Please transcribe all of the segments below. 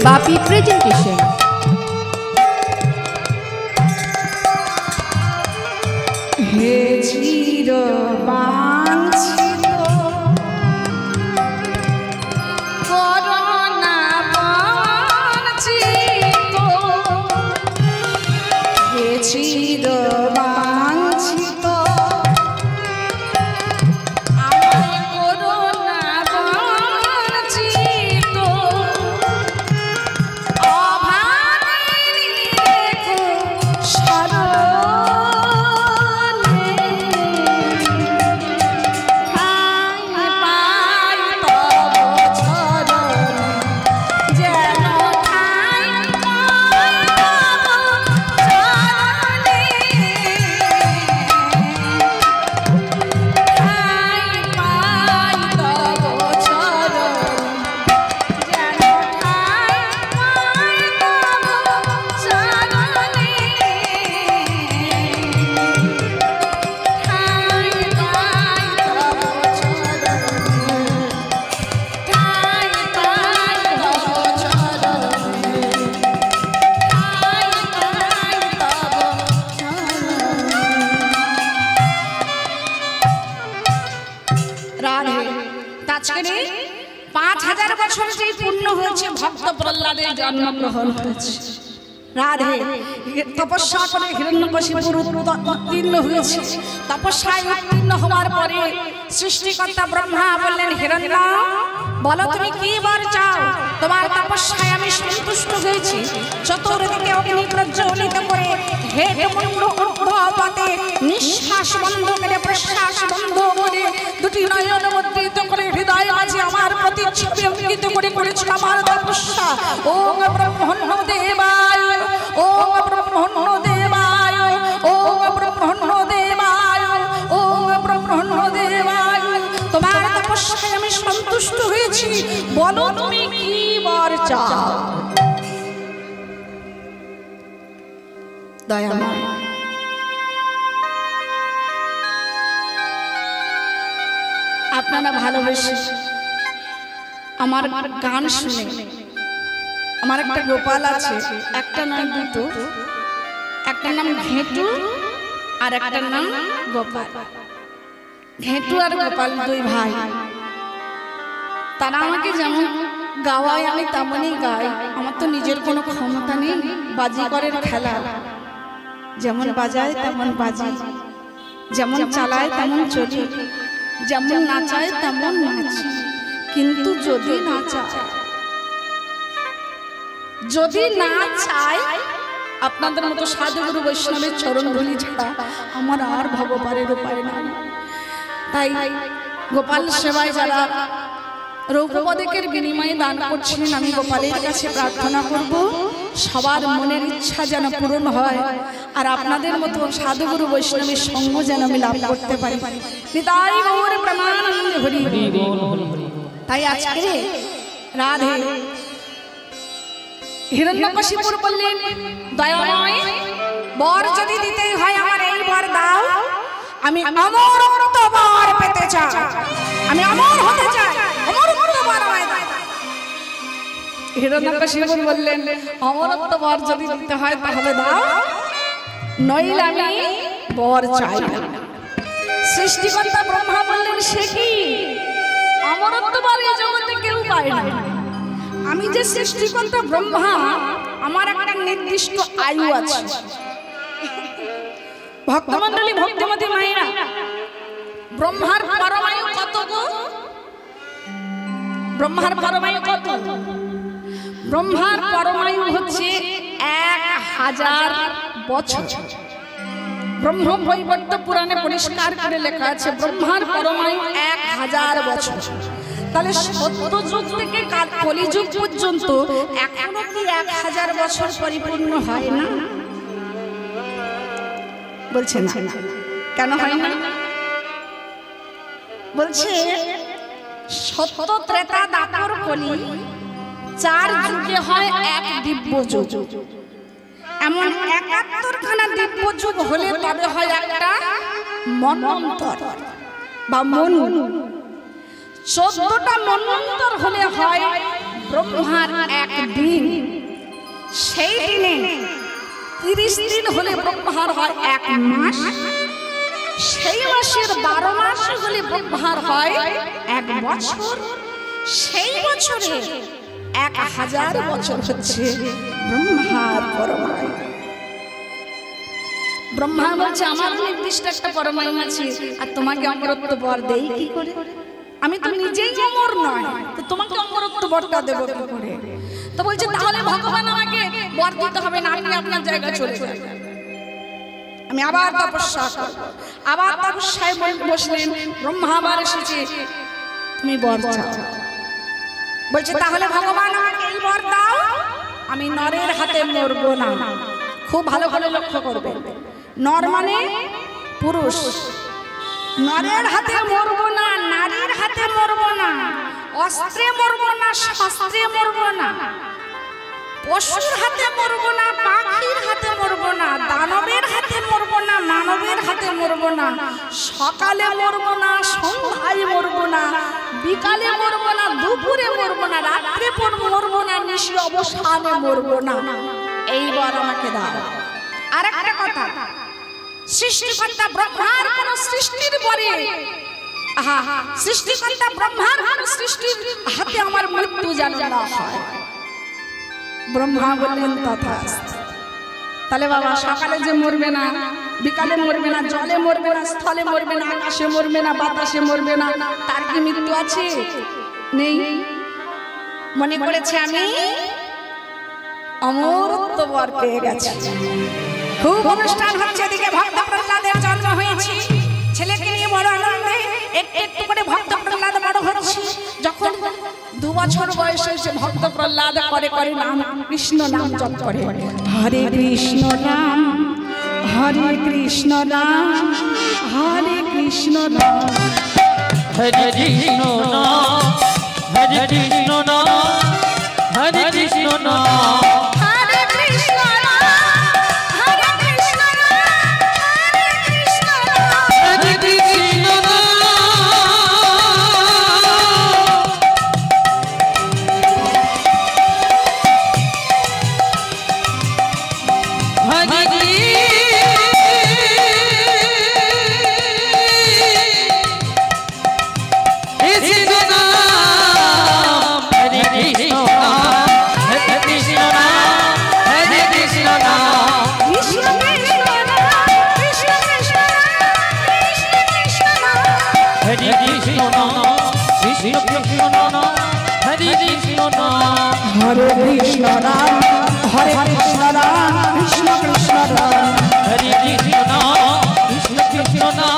বাপি presentation. হে চির বাঞ্ছিত corona বাঞ্ছিত, হে চির বাঞ্ছিত আমায় করোনা বাঞ্ছিত, অভাগিনী রেখো স্মরণে, ঠাঁই পাই তব চরণে, যেন ঠাঁই পাই তব চরণে, ঠাঁই পাই তব চরণে, যেন ঠাঁই পাই তব চরণে, ঠাঁই পাই তব চরণে, ঠাঁই পাই তব চরণে, ঠাঁই পাই তব চরণে। রাধে তাছাড়া 5000 বছর যে পূর্ণ হয়েছে ভক্ত প্রহ্লাদের জন্মগ্রহণ হয়েছে। রাধে তপস্যা করে হিরণ্যকশিপুর উত্তীর্ণ হয়েছে। তপস্যায় উত্তীর্ণ হওয়ার পরে সৃষ্টিকর্তা ব্রহ্মা বললেন, হিরণ্য বলো তুমি কি বর চাও? তোমার তপস্যায় আমি সন্তুষ্ট হয়েছি। চতুর্দিকে অগ্নি প্রজ্বলিত করে হেট মুন্ড ঊর্ধ্বপথে নিঃশ্বাস বন্ধ করে প্রশ্বাস বন্ধ করে দুটি নয়ন মুদ্রিত করে হৃদয় মাঝে আমার প্রতিচ্ছবি অঙ্কিত করে করেছিল আমার তপস্যা। ওম ব্রহ্মণ্য দেবায়, ওম ব্রহ্মণ্য দেবায়, ওম ব্রহ্মণ্য দেবায়, ওম ব্রহ্মণ্য দেবায়। তোমার তপস্যায় আমি সন্তুষ্ট হয়েছি, বলো তুমি কি বর চাও? দয়াময় আপনারা ভালোবেসে আমার গান শুনে, আমার একটা গোপাল আছে, একটা নয় দুটো, একটা নাম ঘেটু আর একটা নাম গোপাল। ঘেটু আর গোপাল দুই ভাই। তারা আমাকে যেমন গাওয়ায় আমি তেমনই গাই। আমার তো নিজের কোনো ক্ষমতা নেই। বাজিকরের খেলা, যেমন বাজায় তেমন বাজি, যেমন চালায় তেমন চলি, যেমন নাচায় তেমন নাচি। কিন্তু যদি না চায় আপনাদের মতো সাধুগুরু বৈষ্ণবের চরণ ধুলি ছাড়া আমার আর ভগবানের উপায় নাই। তাই গোপাল সেবায় যারা রৌপদেকের বিনিময়ে দান করছেন, আমি গোপালের কাছে প্রার্থনা করব সবার মনের ইচ্ছা যেন পূরণ হয়, আর আপনাদের মতো সাধুগুরু বৈষ্ণবের সঙ্গ যেন আমি লাভ করতে পারি। নিতাই গৌর প্রেমানন্দ হরি বল। তাই আজকে রাধে হিরণ্যকশিপুর বললেন, দয়াময় বর যদি দিতেই হয় আমার এই বর দাও। আমি অমরত্ব বর পেতে চাই, আমি অমর হতে চাই, অমরত্ব বর আমায় দাও। হিরণ্যকশিপুর বললেন, অমরত্ব বর যদি দিতে হয় তাহলে দাও, নইলে আমি বর চাই না। সৃষ্টিকর্তা ব্রহ্মা বললেন, সে কি? অমরত্ব বর এই জগতে কেউ পায় না। আমি যে সৃষ্টিকর্তা ব্রহ্মা, আমার একটা নির্দিষ্ট আয়ু আছে। ভক্তমণ্ডলী, ভক্তিমতী মায়েরা, ব্রহ্মার পরমায়ু কত গো? ব্রহ্মার পরমায়ু কত? ব্রহ্মার পরমায়ু হচ্ছে 1000 বছর। ব্রহ্ম বৈবর্ত পুরাণে পরিষ্কার করে লেখা আছে ব্রহ্মার পরমায়ু 1000 বছর। তাহলে সত্যযুগ থেকে কলিযুগ পর্যন্ত এখনো কি 1000 বছর পরিপূর্ণ হয় না? বলছে না। কেন হয় না? বলছে সত্য ত্রেতা দাপর কলি 4 যুগে হয় এক দিব্য যুগ। এমন 71 খানা দিব্য যুগ হলে তবে হয় একটা মন্বন্তর বা মনু। 14টা মন্বন্তর হলে হয় ব্রহ্মার এক দিন। দিন হলে ব্রহ্মার হয় 1 মাস, সেই মাসের 12 মাস হলে ব্রহ্মার হয় 1 বছর, সেই বছরে 1000 বছর হচ্ছে ব্রহ্মার পরমায়ু। ব্রহ্মা বলছে আমার নির্দিষ্ট একটা পরমায়ু আছে, আর তোমাকে অমরত্ব বর দেই কি করে? আমি তো নিজেই অমর নয়, তো তোমাকে অমরত্ব বরটা দেব কি করে? তো বলছে তাহলে ভগবান আমাকে বর দিতে হবে না, আপনি আপনার জায়গায় চলে যান, আমি আবার তপস্যা করব। আবার তপস্যায় বসলেন, ব্রহ্মা আবার এসেছে, তুমি বর চাও। বলছে তাহলে ভগবান আমাকে এই বর দাও, আমি নরের হাতে মরব না। খুব ভালো করে লক্ষ্য করবেন, নর মানে পুরুষ, নরের হাতে মরব না, নারীর হাতে মরব না, অস্ত্রে মরব না, শস্ত্রে মরব না, পশুর হাতে মরব না, পাখির হাতে মরব না, দানবের হাতে মরব না, মানবের হাতে মরব না, সকালে মরব না, সন্ধ্যায় মরব না, বিকালে মরব না, দুপুরে মরব না, রাত্রে মরব না, নিশি অবসানে মরব না। এইবার আমাকে দাও। আর একটা কথা, সৃষ্টিকর্তা ব্রহ্মার কোন সৃষ্টির পরে সৃষ্টিকর্তা ব্রহ্মার কোন সৃষ্টির হাতে আমার মৃত্যু যেন না হয়। ব্রহ্মা বললেন তথাস্তু। তাহলে বাবা সকালে যে মরবে না, বিকালে মরবে না, জলে মরবে না, স্থলে মরবে না, আকাশে মরবে না, বাতাসে মরবে না, তার কি মৃত্যু আছে? নেই। মনে করেছে আমি অমরত্ব বর পেয়ে গেছি। খুব অনুষ্ঠান হচ্ছে, এদিকে ভক্ত প্রহ্লাদের জন্ম হয়েছে, ছেলেকে নিয়ে বড় আনন্দে একটু একটু করে ভক্ত প্রহ্লাদ বড় হচ্ছে। যখন 2 বছর বয়স হয়েছে, ভক্ত প্রহ্লাদ করে করে নাম কৃষ্ণ নাম জপ করে, হরে কৃষ্ণ নাম, হরে কৃষ্ণ নাম, হরে কৃষ্ণ নাম, হরে কৃষ্ণ নাম, হরে কৃষ্ণ নাম, হরে কৃষ্ণ নাম, হরে কৃষ্ণ নাম, হরে কৃষ্ণ নাম, হরে কৃষ্ণ নাম, হরে কৃষ্ণ নাম, হরে কৃষ্ণ নাম, কৃষ্ণ কৃষ্ণ নাম, হরে কৃষ্ণ নাম, কৃষ্ণ কৃষ্ণ নাম, হরে কৃষ্ণ নাম।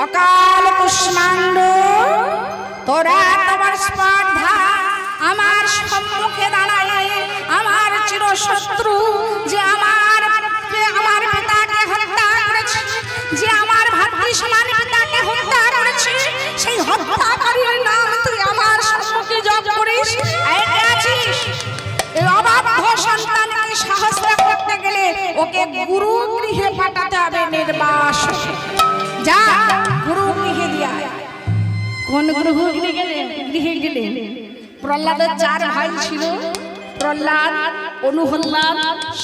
অকাল কুষ্মাণ্ড তোরা তোমার স্পর্ধা আমার সম্মুখে দাঁড়ায়, আমার চিরশত্রু যে আমার পিতাকে হত্যা করেছে, যে আমার ভাতৃসমান পিতাকে হত্যা করেছে, সেই হত্যাকারীর নাম তুই আমার সম্মুখে জপ করিস। আছিস এই অবাধ্য সন্তানকে সাহস করতে গেলে ওকে গুরু গৃহে পাঠাতে হবে নির্বাসন। যা গুরু গৃহে দিয়া। কোন গৃহে গেলেন? প্রহ্লাদের 4 ভাই ছিল, প্রহ্লাদ, অনুহল্লাদ,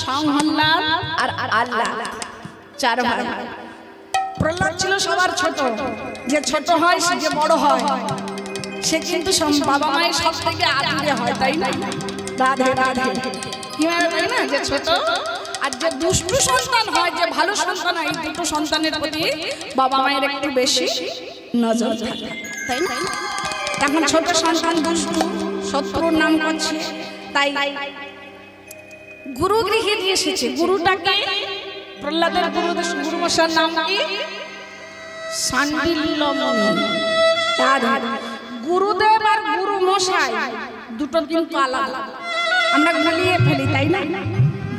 সংহল্লাদ আর আল্লাহ, 4 ভাই। প্রহ্লাদ ছিল সবার ছোট, যে ছোট হয় সে যে বড় হয়, সে কিন্তু বাবা মায়ের সব থেকে আদরে হয়, তাই না? রাধে রাধে, কিভাবে তাই না? যে ছোট আর যে দুষ্টু সন্তান হয়, যে ভালো সন্তান হয়, এই দুটো সন্তানের প্রতি বাবা মায়ের একটু বেশি নজর থাকে, তাই না? এখন ছোট সন্তান দুষ্টু, শত্রুর নাম করছে, তাই গুরু গৃহে দিয়ে এসেছে। গুরুটাকে প্রহ্লাদের গুরুমশার নাম কি? শাণ্ডিল্য মুনি। গুরুদেব আর গুরু মশাই দুটো কিন্তু আলাদা, আমরা গুলিয়ে ফেলি, তাই না?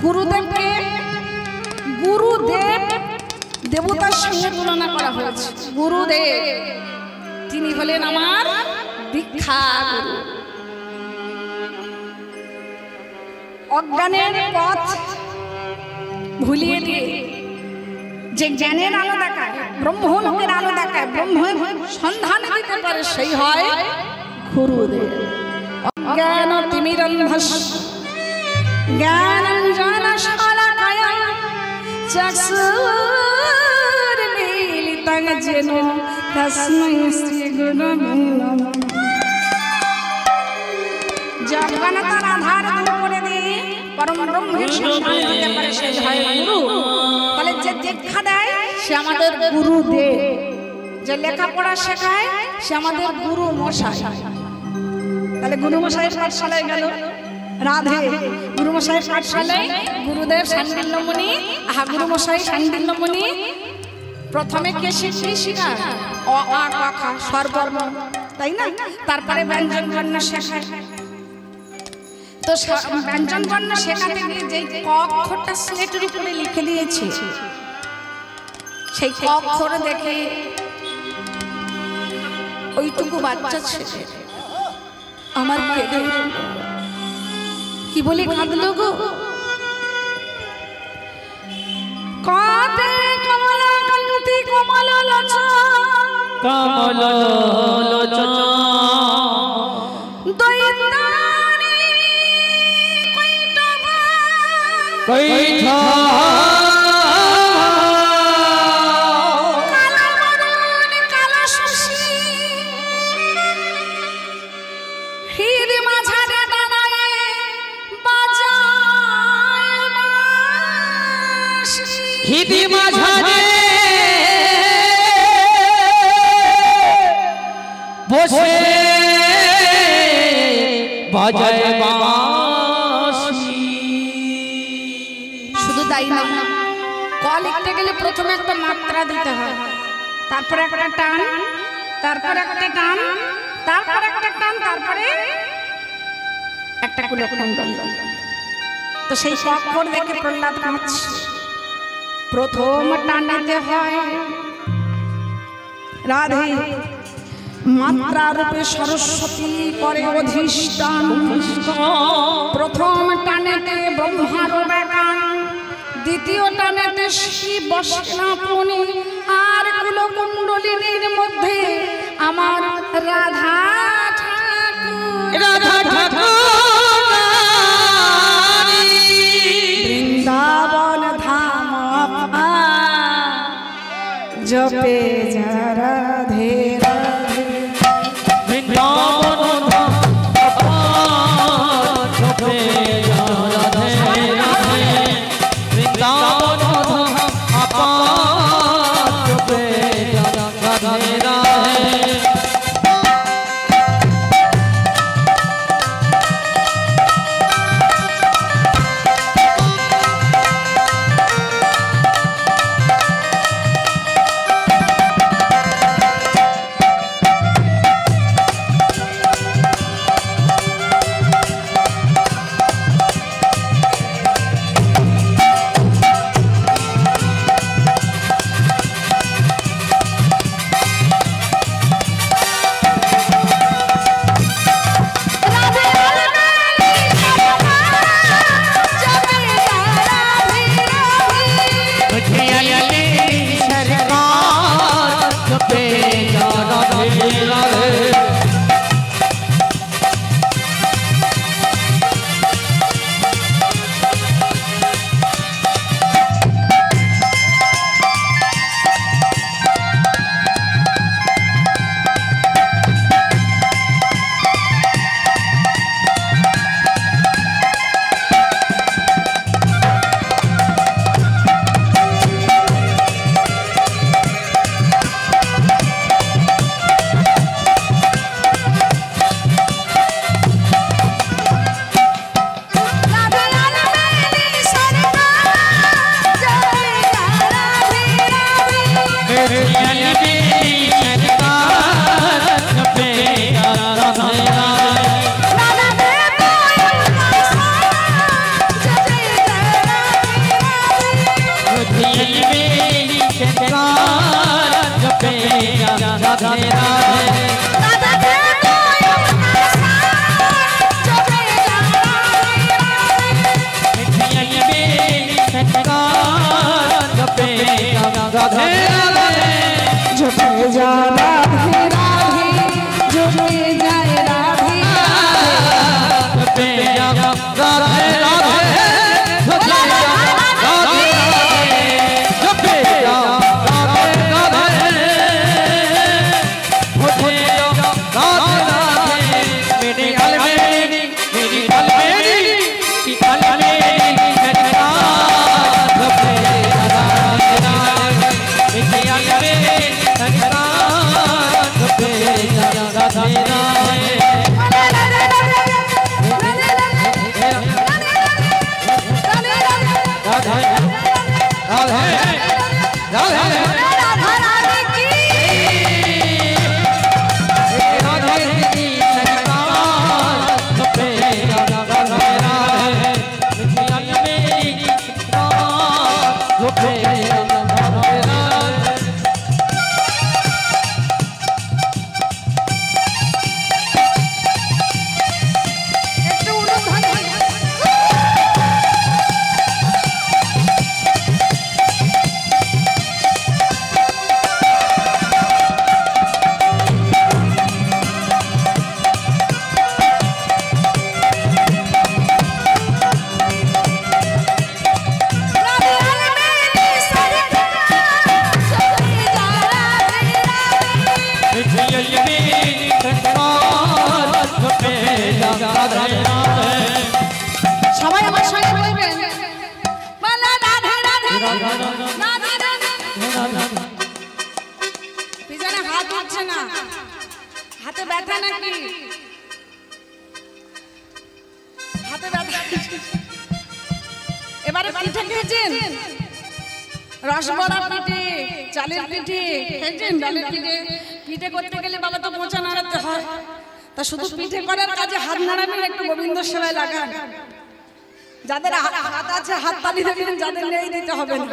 গুরুদেবকে গুরুদেব দেবতার সঙ্গে তুলনা করা হয়েছে। গুরুদেব তিনি হলেন আমার দীক্ষা গুরু। অজ্ঞানের পথ ভুলিয়ে দিয়ে যে জ্ঞানের আলো দেখায়, ব্রহ্মলোকের আলো দেখায়, ব্রহ্মের সন্ধান দিতে পারে, সেই হয় গুরুদেব। अज्ञान तिमिरन्धस्य ज्ञानाञ्जन शलाकया चक्षुर्मीलितं येन तस्मै श्रीगुरवे नमः। जगन्नाथर आधार दूर করে দিয়ে পরম ব্রহ্মের সন্ধান দিতে পারে সে হয় গুরু। তাহলে যে দীক্ষা দেয় সে আমাদের গুরু দেব, যে লেখাপড়া শেখায় সে আমাদের গুরু মশাই। তাহলে গুরু মশাইয়ের পাঠশালায় গেল রাধে, গুরু মশাইয়ের পাঠশালায় গুরুদেব শাণ্ডিল্যমণি, গুরু মশাই শাণ্ডিল্যমণি প্রথমে কে শিখায় অ আ ক খ স্বরবর্ণ, তাই না? তারপরে ব্যঞ্জন বর্ণ শেখায়। তো ব্যঞ্জন বর্ণ শেখাতে গিয়ে যে ক অক্ষরটা স্লেটের উপরে লিখে দিয়েছে সেই ক অক্ষর দেখে ওইটুকু বাচ্চা ছেলে আমার কেঁদে কি বলে কাঁদলো গো। কাঁদে কমলা কান্তি কমল লোচন, কমল লোচন দৈতানি কৈঠা কালা মরণ কালা শশী হৃদ মাঝারে দাঁড়ায় বাজায় বাঁশি, হৃদ মাঝারে বসে বাজায় বাঁশি। শুধু তাই না, ক লিখতে গেলে প্রথমে একটা মাত্রা দিতে হয়, তারপরে একটা টান, তারপরে একটা টান, তারপরে একটা টান, তারপরে একটা কুলকুণ্ডল। তো সেই অক্ষর দেখে প্রহ্লাদ কাঁদছে। প্রথম টানতে হয় রাধে মাত্রা রূপে সরস্বতী করে অধিষ্ঠান। প্রথম টানেতে ব্রহ্মার ব্যাকান, দ্বিতীয় টানেতে শিব বসনাপনি, আর কুলকুণ্ডলিনীর মধ্যে আমার রাধা ঠাকুর। রাধা ঠাকুর বৃন্দাবন ধাম জপে যা রাধে রাধে, বৃন্দাবন জপে যা রাধে রাধে, বৃন্দাবন জপে যা রাধে রাধে। जा राधे राधे, जो जाए राधे राधे। সবাই আমার সঙ্গে বলবেন পিছনে হাত উঠছে না, হাতে ব্যথা নাকি? হাতে ব্যথা। এবারে পিঠে খেয়েছেন, রসবড়া পিঠে, চালের পিঠে খেয়েছেন? ডালের পিঠে। পিঠে করতে গেলে বাবা তো মোচা নাড়াতে হয়, তা শুধু পিঠে করার কাজে হাত নাড়াবেন, একটু গোবিন্দ সেবায় লাগান। যাদের হাত আছে হাত তালি দেবেন, যাদের নেই দিতে হবে না।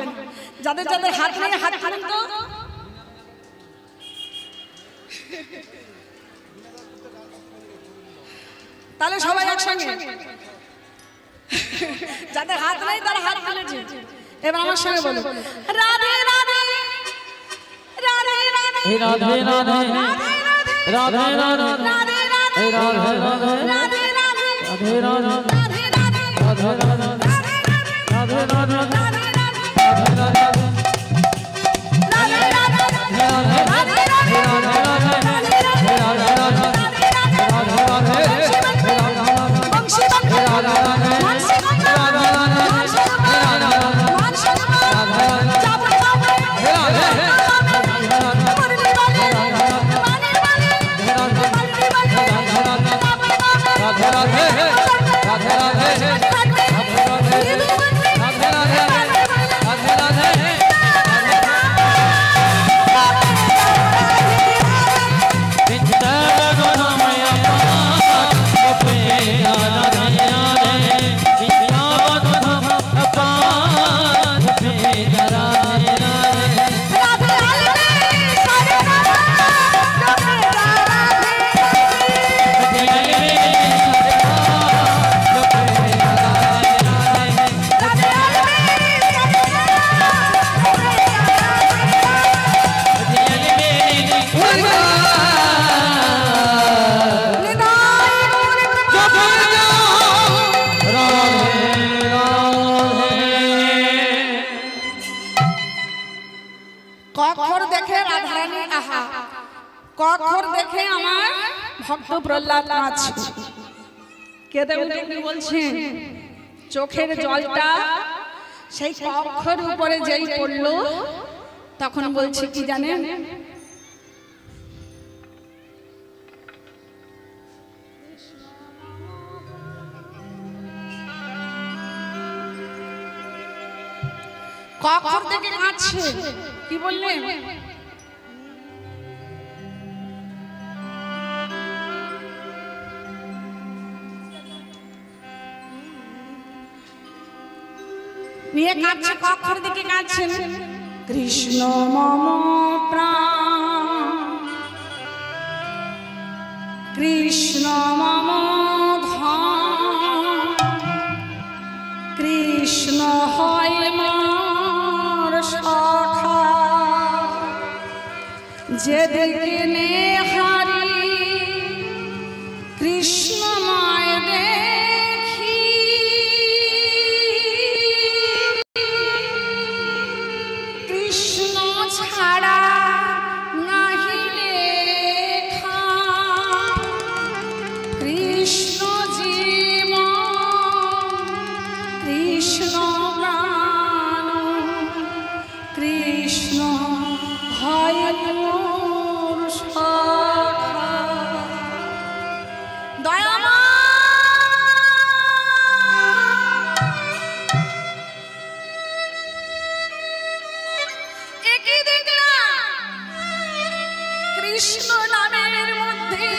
যাদের যাদের হাত নেই হাত তুলুন তো। তাহলে সবাই একসঙ্গে। যাদের হাত নেই তারা হাত তুলেছে। এবার আমার সঙ্গে বলো, রাধে রাধে রাধে রাধে রাধে রাধে রাধে রাধে ভক্ত প্রহ্লাদ কাঁদছে, কেঁদে উঠে কি বলছেন? চোখের জলটা সেই কক্ষের উপরে যেই পড়লো তখন বলছে কি জানেন? কক্ষর থেকে কাঁদছে, কি বললেন? নিয়ে কাঁদছে, কক্ষর দিকে কাঁদছেন। কৃষ্ণ মম প্রাণ, কৃষ্ণ মম ধন, কৃষ্ণ হয় মোর সখা, যেদিকে নেহারি কৃষ্ণময় দেখি, কৃষ্ণ ছাড়া নাহি লেখা, কৃষ্ণ জীবন কৃষ্ণ প্রাণ, কৃষ্ণ হয় মোর সখা। কৃষ্ণ নামের মধ্যে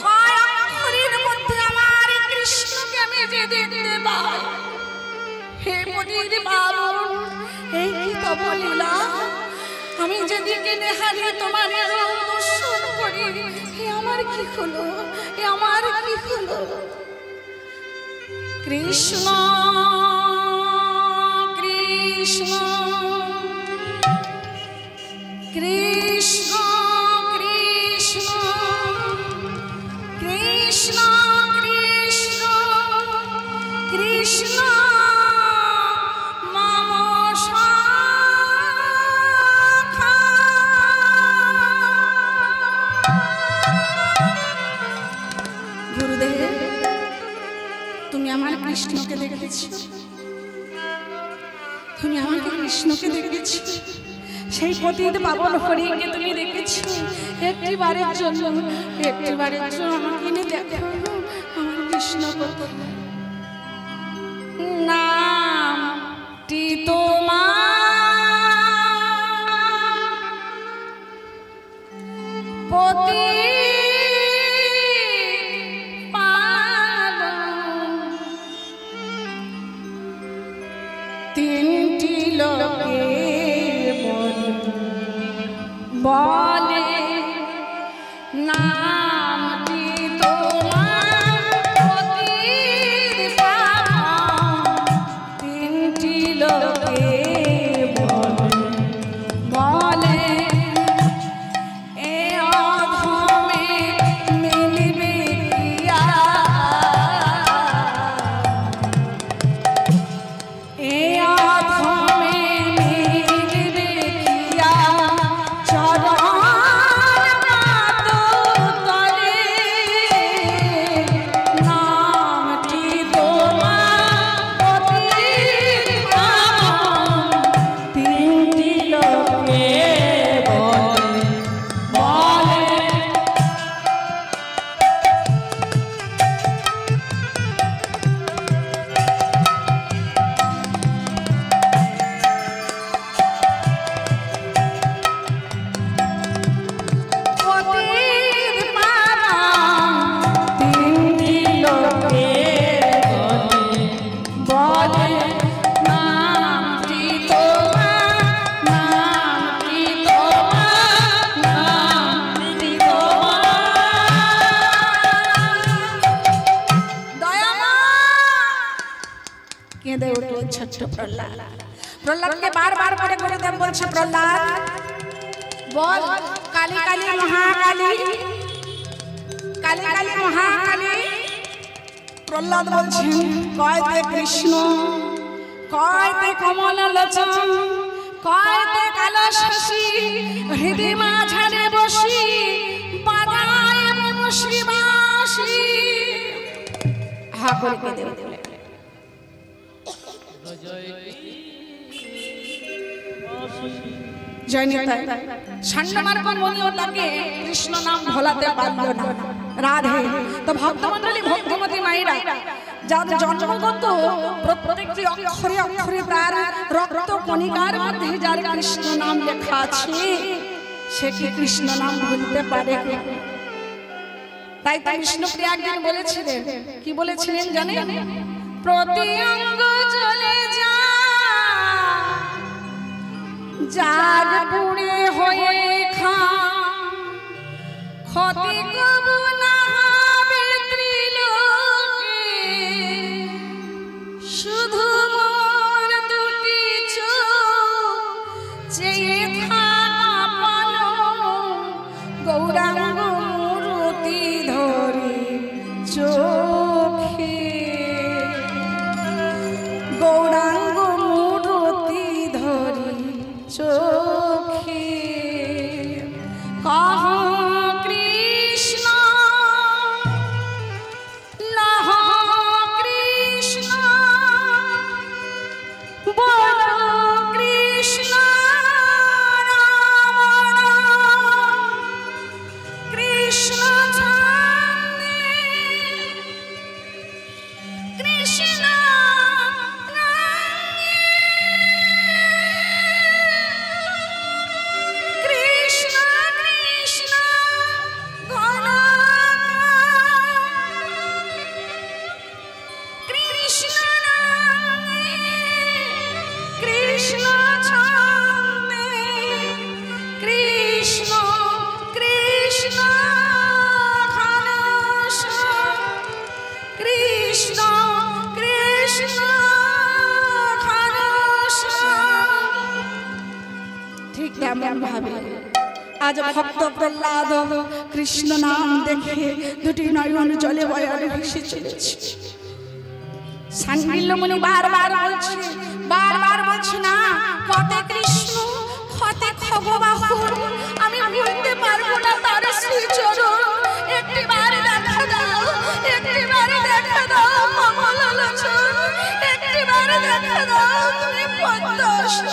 কয় অক্ষরের মধ্যে আমার কৃষ্ণকে আমি যে দেখতে পাই। হে মোদের বাবন, এই কি তব লীলা, আমি যেদিকে নেহারি তোমার দর্শন করি, এ আমার কি হলো, এ আমার কি হলো। কৃষ্ণ কৃষ্ণ কৃষ্ণ কৃষ্ণ কৃষ্ণ কৃষ্ণ কৃষ্ণ মম সখা। গুরুদেব, তুমি আমার কৃষ্ণকে দেখেছো, তুমি আমাকে কৃষ্ণকে দেখেছো, সেই পতিত পাবন হরিকে তুমি দেখেছো। একটিবারের জন্য আমাকে এনে দেখো, আমার কৃষ্ণ কোথায়। নামটি তোমার পতি তিনটি লোকে বলে নামটি তোমার পতির পাবন। তিনটি লোকে বলে এ অধমে মিলবে কিয়া, এ অধমে মিলবে কিয়া চরণ পাদ তলে। নামটি তোমার পতির পাবন। তিনটি লোকে বলে পতির পাবন। তিনটি লোকে বলে নামটি তোমার, নামটি তোমার, নামটি তোমার। দয়াময় কেঁদে উঠল ছোট্ট প্রহ্লাদ। প্রহ্লাদকে বারবার করে গুরুদেব বলছে, প্রহ্লাদ বল কালী কালী মহাকালী, কালী কালী মহাকালী। প্রহ্লাদ বলছেন, কয়তে কৃষ্ণ, কয়তে কমল লোচন, কয়তে কালো শশী, হৃদয় মাঝারে বসি বাজায় বংশী বাঁশি। হা করে কেঁদে উঠল। জয়নিতাই ষণ্মার্গ মনিও তাকে কৃষ্ণ নাম ভোলাতে পারল না। রাধে তো ভক্তমণ্ডলী, ভক্তিমতী মায়েরা, যার জন্মগত প্রত্যেকটি অক্ষরে অক্ষরে তার রক্ত কণিকার মধ্যে যার কৃষ্ণ নাম লেখা আছে, সে কি কৃষ্ণ নাম ভুলতে পারে? তাই তো বিষ্ণুপ্রিয়া একদিন বলেছিলেন, কি বলেছিলেন জানেন? প্রতি অঙ্গ জ্বলে যা জাগ পুড়ে হয়ে খা, ক্ষতি কবু না হবে ত্রিলোকে, শুধু মোর দুটি চোখ চেয়ে থাকা পালো, গৌরাঙ্গ মূর্তি ধরে চোখে, গৌরাঙ্গ মূর্তি ধরে চোখে। কহ কৃষ্ণ লহ কৃষ্ণ, বল কৃষ্ণ রাম, কৃষ্ণ ছন্দে, কৃষ্ণ কৃষ্ণ কৃষ্ণ আজ ভক্ত প্রহ্লাদ কৃষ্ণ নাম দেখে দুটি নয়ন জলে বয়ালে ভেসে চলেছে। সান্ডিল্য মুনি বারবার বলছে না কতে কৃষ্ণ কতে খগবাহুর, আমি ভুলতে পারবো না তার শ্রীচরণ। একটিবার দেখা দাও, একটিবার দেখা দাও কমললোচন, একটিবার দেখা দাও তুমি পদ্মসর।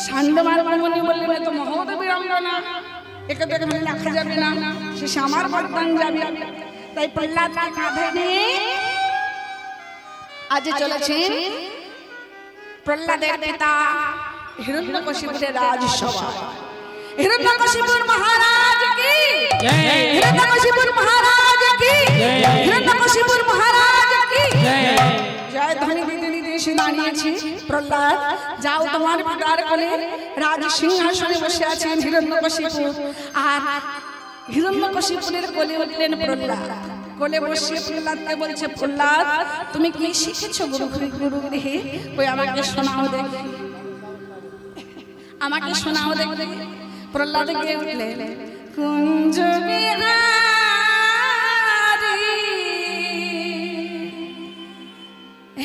সান্ডমার মুনি বললেন তো মহোদয় না, একে তো এখানে রাখা যাবে না, সে আমার বরদান যাবে। তাই প্রহ্লাদকে কাঁধে নিয়ে আজ চলেছেন প্রহ্লাদের পিতা হিরণ্যকশিপুরের রাজসভা। হিরণ্যকশিপুর মহারাজ কি জয়, হিরণ্যকশিপুর মহারাজ কি জয়, হিরণ্যকশিপুর মহারাজ কি জয়। জয় ধ্বনি দিতে দিতে এসে দাঁড়িয়েছে প্রহ্লাদ। যাও তোমার পিতার কোলে রাজ সিংহাসনে বসে আছেন হিরণ্যকশিপুর। আর হিরণ্যকশিপুরের কোলে উঠলেন প্রহ্লাদ। কোলে বসে প্রহ্লাদকে বলছে, প্রহ্লাদ তুমি কি শিখেছো গুরুগৃহে? ওই আমাকে শোনাও দেখে, আমাকে শোনাও দেখে। প্রহ্লাদ গিয়ে উঠলেন, কুঞ্জ বিহারী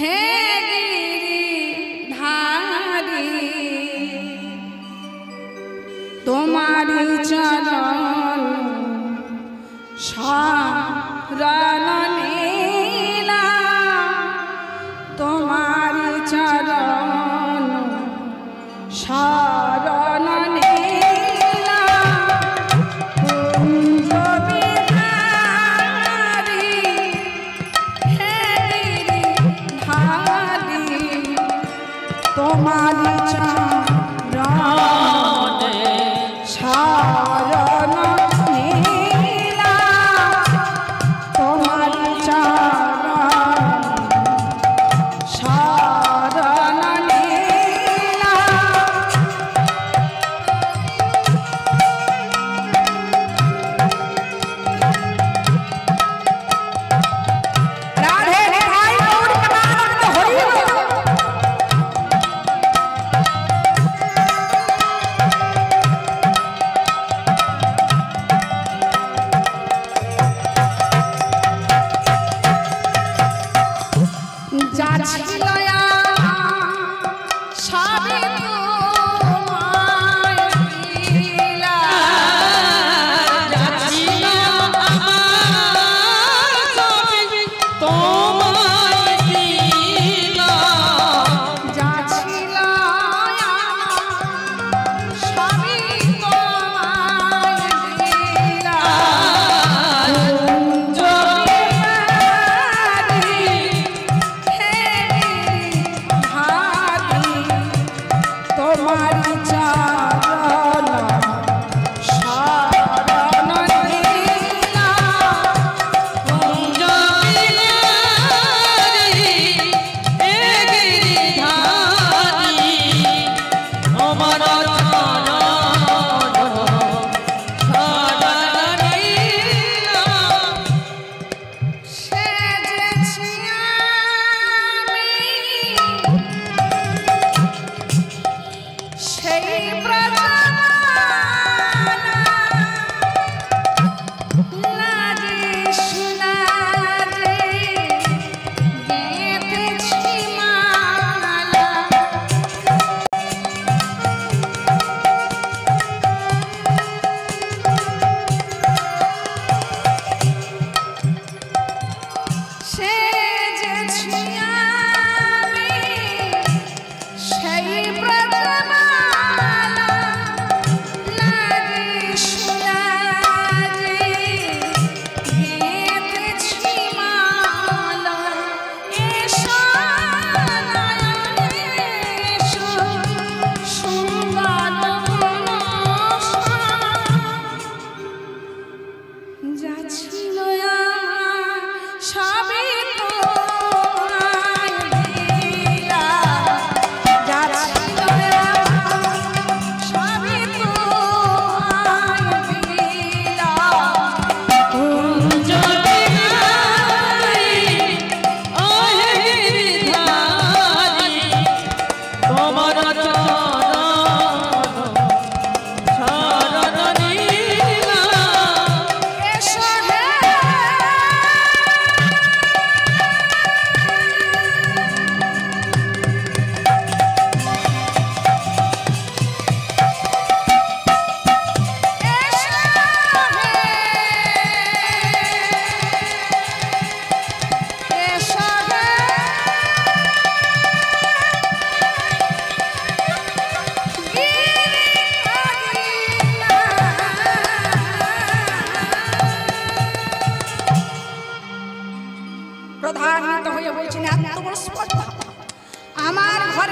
হে গিরিধারী, তোমারি চরণ শরণ নীলা, তোমারি চরণ শরণ নীলা। কুঞ্জ বিহারী হে গিরিধারী, তোমারি চরণ শরণ নীলা, তোমারি চরণ শরণ নীলা।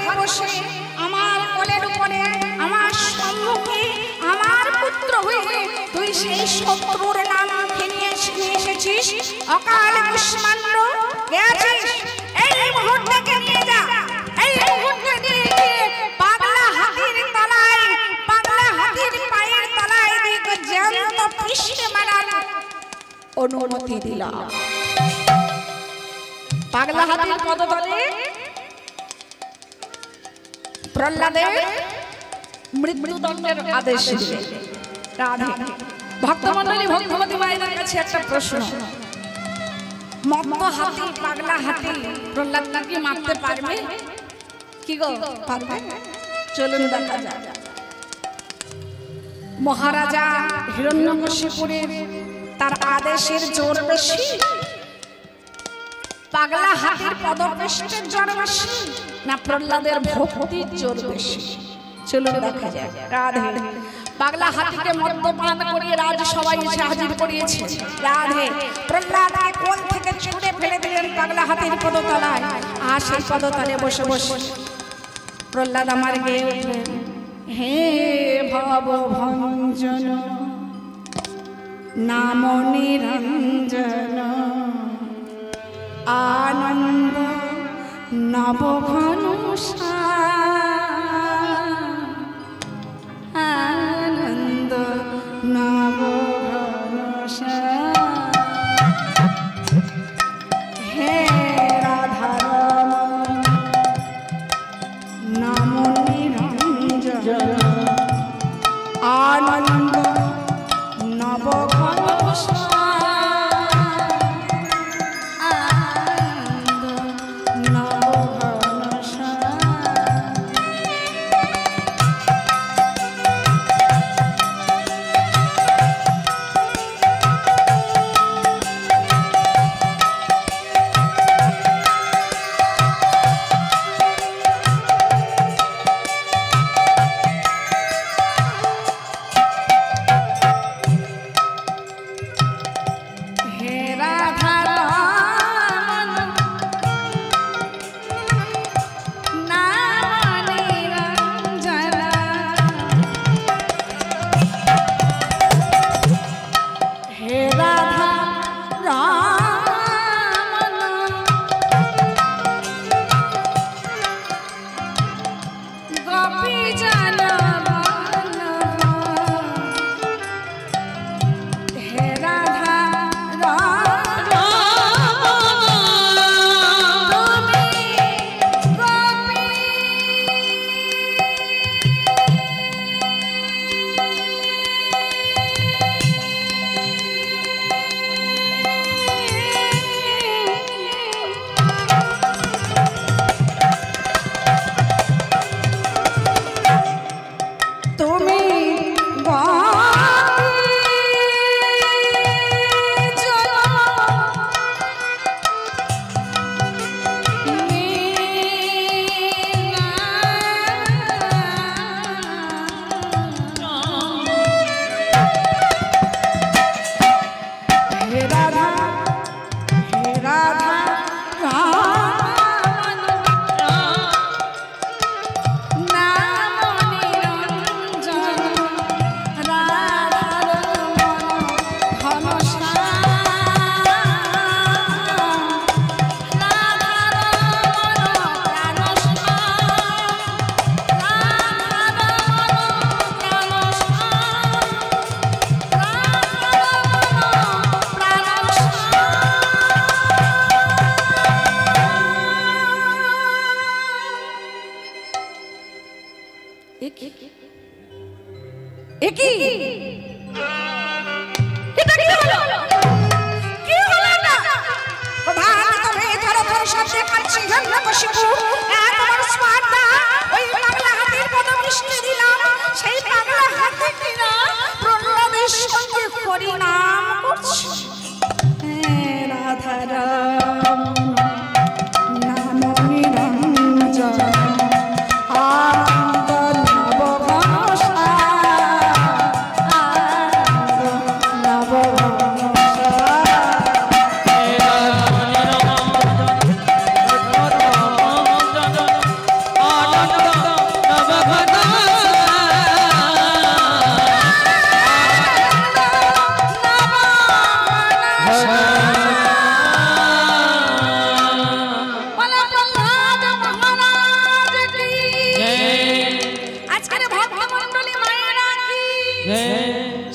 ঘরে বসে আমার কোলের উপরে আমার সম্মুখে আমার পুত্র হয়ে তুই সেই শত্রুর নাম নিয়ে এসেছিস অকাল কুষ্মাণ্ড গেছিস এই মুহূর্তে নিয়ে যা এই মুহূর্তে নিয়ে গিয়ে পাগলা হাতির তলায় পাগলা হাতির পায়ের তলায় দিক জ্যান্ত পৃষ্ঠে মারার অনুমতি দিলাম। পাগলা হাতির পদতলে প্রহ্লাদের মৃত্যুদণ্ডের আদেশ দিলে। রাধে ভক্তমণ্ডলী ভক্তবতী মায়েদের কাছে একটা প্রশ্ন, মত্ত হাতি পাগলা হাতি প্রহ্লাদ নাকি মারতে পারবে? কি গো পারবে? চলুন দেখা যাক। মহারাজা হিরণ্যকশিপুরের তার আদেশের জোর বেশি, পাগলা হাতির পদপৃষ্ঠের জোর বেশি, না প্রহ্লাদের ভক্তির জোর বেশি? চলুন দেখা যাক। রাধে পাগলা হাতিকে মদ্যপান করিয়ে রাজসভায় এসে হাজির করিয়েছে। রাধে প্রহ্লাদকে কোল থেকে ছুঁড়ে ফেলে দিলেন পাগলা হাতির পদতলায়। আর সেই পদতলে বসে বসে প্রহ্লাদ আমার গেয়ে উঠলেন, হে ভব ভঞ্জন নাম নিরঞ্জন আনন্দ নবঘন আনন্দ নবঘন হে রাধারমণ নাম নিরঞ্জন আনন্দ নবঘন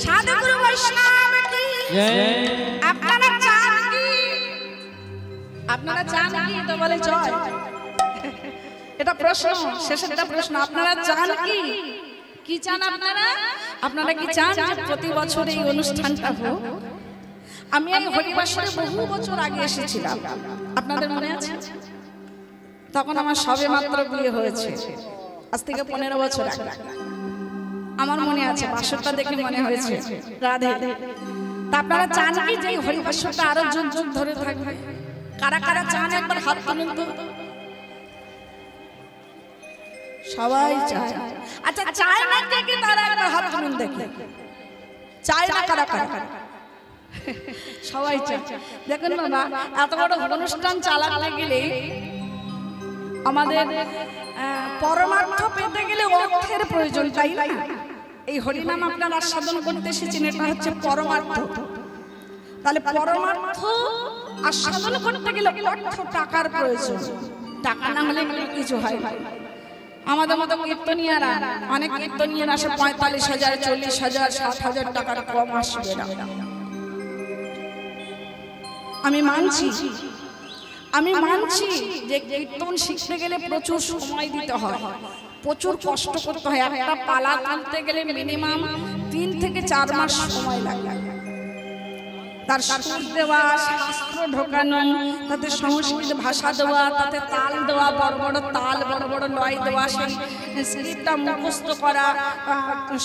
সাধুগুরু বৈষ্ণব কি আপনারা চান কি? আপনারা চান কি? তো বলে জয়। এটা প্রশ্ন, শেষের এটা প্রশ্ন। আপনারা চান কি? কি চান আপনারা? আপনারা কি চান যে প্রতি বছর এই অনুষ্ঠানটা হোক? আমি এই হরিবাসরে বহু বছর আগে এসেছিলাম, আপনাদের মনে আছে? তখন আমার সবে মাত্র বিয়ে হয়েছে, আজ থেকে 15 বছর আগে। আমার মনে আছে, বাসরটা দেখে মনে হয়েছে। রাধে। তা আপনারা চান কি যে এই হরিবাসরটা আরো যুগ যুগ ধরে থাকবে? কারা কারা চান একবার হাত তুলুন তো। সবাই চায়। আচ্ছা, চায় না কে কে? তারা একবার হাত তুলুন দেখে। চায় না কারা কারা? সবাই চায়। দেখুন বাবা, এত বড় অনুষ্ঠান চালাতে গেলে আমাদের পরমার্থ পেতে গেলে অর্থের প্রয়োজন, তাই না? এই হরিনাম আপনারা আস্বাদন করতে এসেছেন, এটা হচ্ছে পরমার্থ। তাহলে পরমার্থ আস্বাদন করতে গেলে অর্থ, টাকার প্রয়োজন। টাকা না হলে কিছু হয়। আমাদের মতো কীর্তনিয়ারা, অনেক কীর্তনিয়ারা আসে 45,000, 40,000, 60,000 টাকার কম আসবে না। আমি মানছি যে কীর্তন শিখতে গেলে প্রচুর সময় দিতে হয়, প্রচুর কষ্ট করতে হয়। একটা পালা তুলতে গেলে মিনিমাম 3 থেকে 4 মাস সময় লাগে। তার সুর দেওয়া, শাস্ত্র ঢোকানো, তাতে সংস্কৃত ভাষা দেওয়া, তাতে তাল দেওয়া, বড় বড় তাল, বড় বড় লয় দেওয়া, সেই স্ক্রিপ্টটা মুখস্থ করা,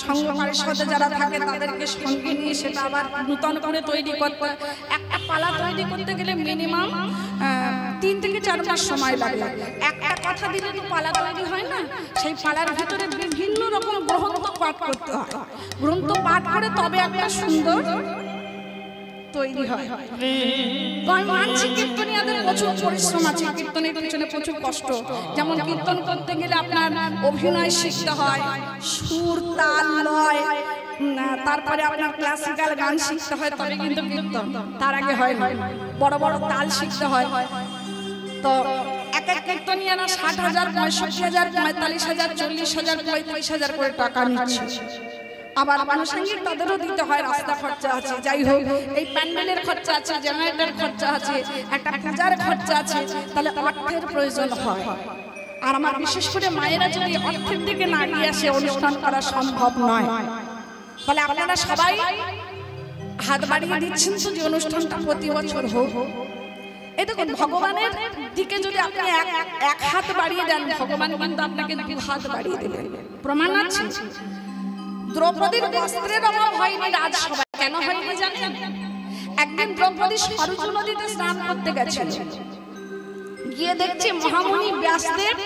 সঙ্গ পরিষদে যারা থাকে তাদেরকে সঙ্গে নিয়ে সেটা আবার নূতন করে তৈরি করতে। একটা পালা তৈরি করতে গেলে মিনিমাম 3 থেকে 4 মাস সময় লাগে। একটা কথা দিলে তো পালা তৈরি হয় না, সেই পালার ভিতরে বিভিন্ন রকম গ্রন্থ পাঠ করতে হয়। গ্রন্থ পাঠ করে তবে একটা সুন্দর তৈরি হয়। মানছি কীর্তনিয়াদের প্রচুর পরিশ্রম আছে, কীর্তনের পিছনে প্রচুর কষ্ট। যেমন কীর্তন করতে গেলে আপনার অভিনয় শিখতে হয়, সুর, তাল, লয়, তারপরে আপনার ক্লাসিক্যাল গান শিখতে হয়, তবে কিন্তু কীর্তন। তার আগে হয় না, বড় বড় তাল শিখতে হয়। তো এক এক কীর্তনিয়ারা 60,000, 65,000, 45,000, 40,000, 35,000 করে টাকা নিচ্ছে। আবার আনুষঙ্গিক তাদেরও দিতে হয়, রাস্তা খরচা আছে, যাই হোক এই প্যান্ডেলের খরচা আছে, জেনারেটর খরচা আছে, একটা পূজার খরচা আছে। তাহলে অর্থের প্রয়োজন হয়। আর আমার বিশেষ করে মায়েরা যদি অর্থের দিকে না গিয়ে আসে, অনুষ্ঠান করা সম্ভব নয়। তাহলে আপনারা সবাই হাত বাড়িয়ে দিচ্ছেন তো যে অনুষ্ঠানটা প্রতি বছর হোক। এই দেখুন, ভগবানের দিকে যদি আপনি এক হাত বাড়িয়ে দেন, ভগবান কিন্তু আপনাকে 2 হাত বাড়িয়ে দেবেন। প্রমাণ আছে। দ্রৌপদীর বস্ত্রের অভাব হয়নি রাজসভায়। কেন হয়নি জানেন? একদিন দ্রৌপদী সরযূ নদীতে স্নান করতে গেছিল, গিয়ে দেখছে মহামুনি ব্যাসদেব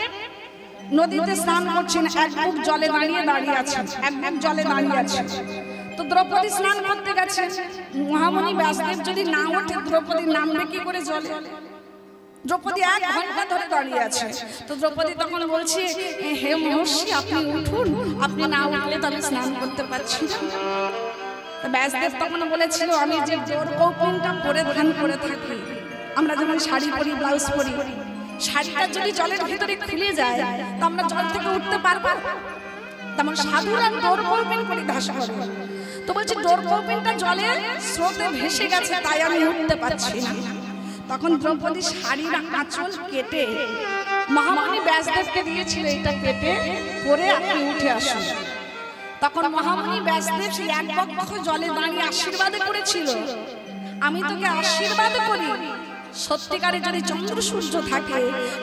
নদীতে স্নান করছেন, এক বুক জলে দাঁড়িয়ে আছেন, এক বুক জলে দাঁড়িয়ে আছেন। তো দ্রৌপদী স্নান করতে গেছে, মহামুনি ব্যাসদেব যদি না ওঠে, দ্রৌপদী নামবে কি করে জলে? দ্রৌপদী 1 ঘন্টা ধরে দাঁড়িয়ে আছে। তো দ্রৌপদী তখন বলছে, হে মহর্ষি, আপনি উঠুন, আপনি না উঠলে তো আমি স্নান করতে পারছি না। ব্যাসদেব তখন বলেছিল, আমি যে জোর কৌপিনটা পরিধান করে থাকি, আমরা যেমন শাড়ি পরি, ব্লাউজ পরি, শাড়িটা যদি জলের ভিতরে খুলে যায় তো আমরা জল থেকে উঠতে পারবো? তেমন সাধুরা জোর কৌপিন পরিধান করে। তো বলছে, জোর কৌপিনটা জলে স্রোতে ভেসে গেছে, তাই আমি উঠতে পারছি না। তখন দ্রৌপদী শাড়ির আঁচল কেটে মহামুনি ব্যাসদেবকে দিয়েছিল, এটা কেটে পরে আপনি উঠে আসুন। তখন মহামুনি ব্যাসদেব সেই 1 বক্ষ জলে দাঁড়িয়ে আশীর্বাদ করেছিল, আমি তোকে আশীর্বাদ করি, সত্যিকারে যদি চন্দ্র সূর্য থাকে,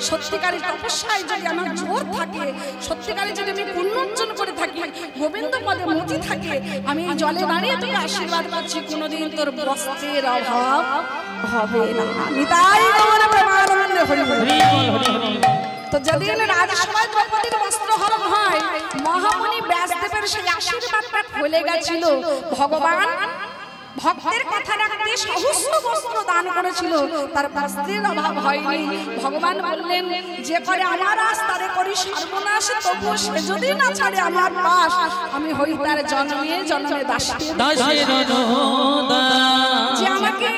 সত্যিকারে তপস্যায় যদি আমার জোর থাকে, সত্যিকারে যদি আমি পুণ্য অর্জন করে থাকি, গোবিন্দ পদে মতি থাকে, আমি এই জলে দাঁড়িয়ে তোকে আশীর্বাদ করছি, কোনোদিন তোর বস্ত্রের অভাব হবে না। নিতাই গৌর প্রেমানন্দে হরি হরি। তো যেদিন রাজসভায় দ্রৌপদীর বস্ত্র হরণ হয়, মহামুনি ব্যাসদেবের সেই আশীর্বাদটা ফলে গেছিল। ভগবান ভক্তের কথা রাখতে সহস্র বস্ত্র দান করেছিল, তার বস্ত্রের অভাব হয়নি। ভগবান বললেন, যে করে আমার আশ তারে করি সর্বনাশ, তবুও সে যদি না ছাড়ে আমার পাশ, আমি হই তার জন্মে জন্মে দাসী। যে আমাকে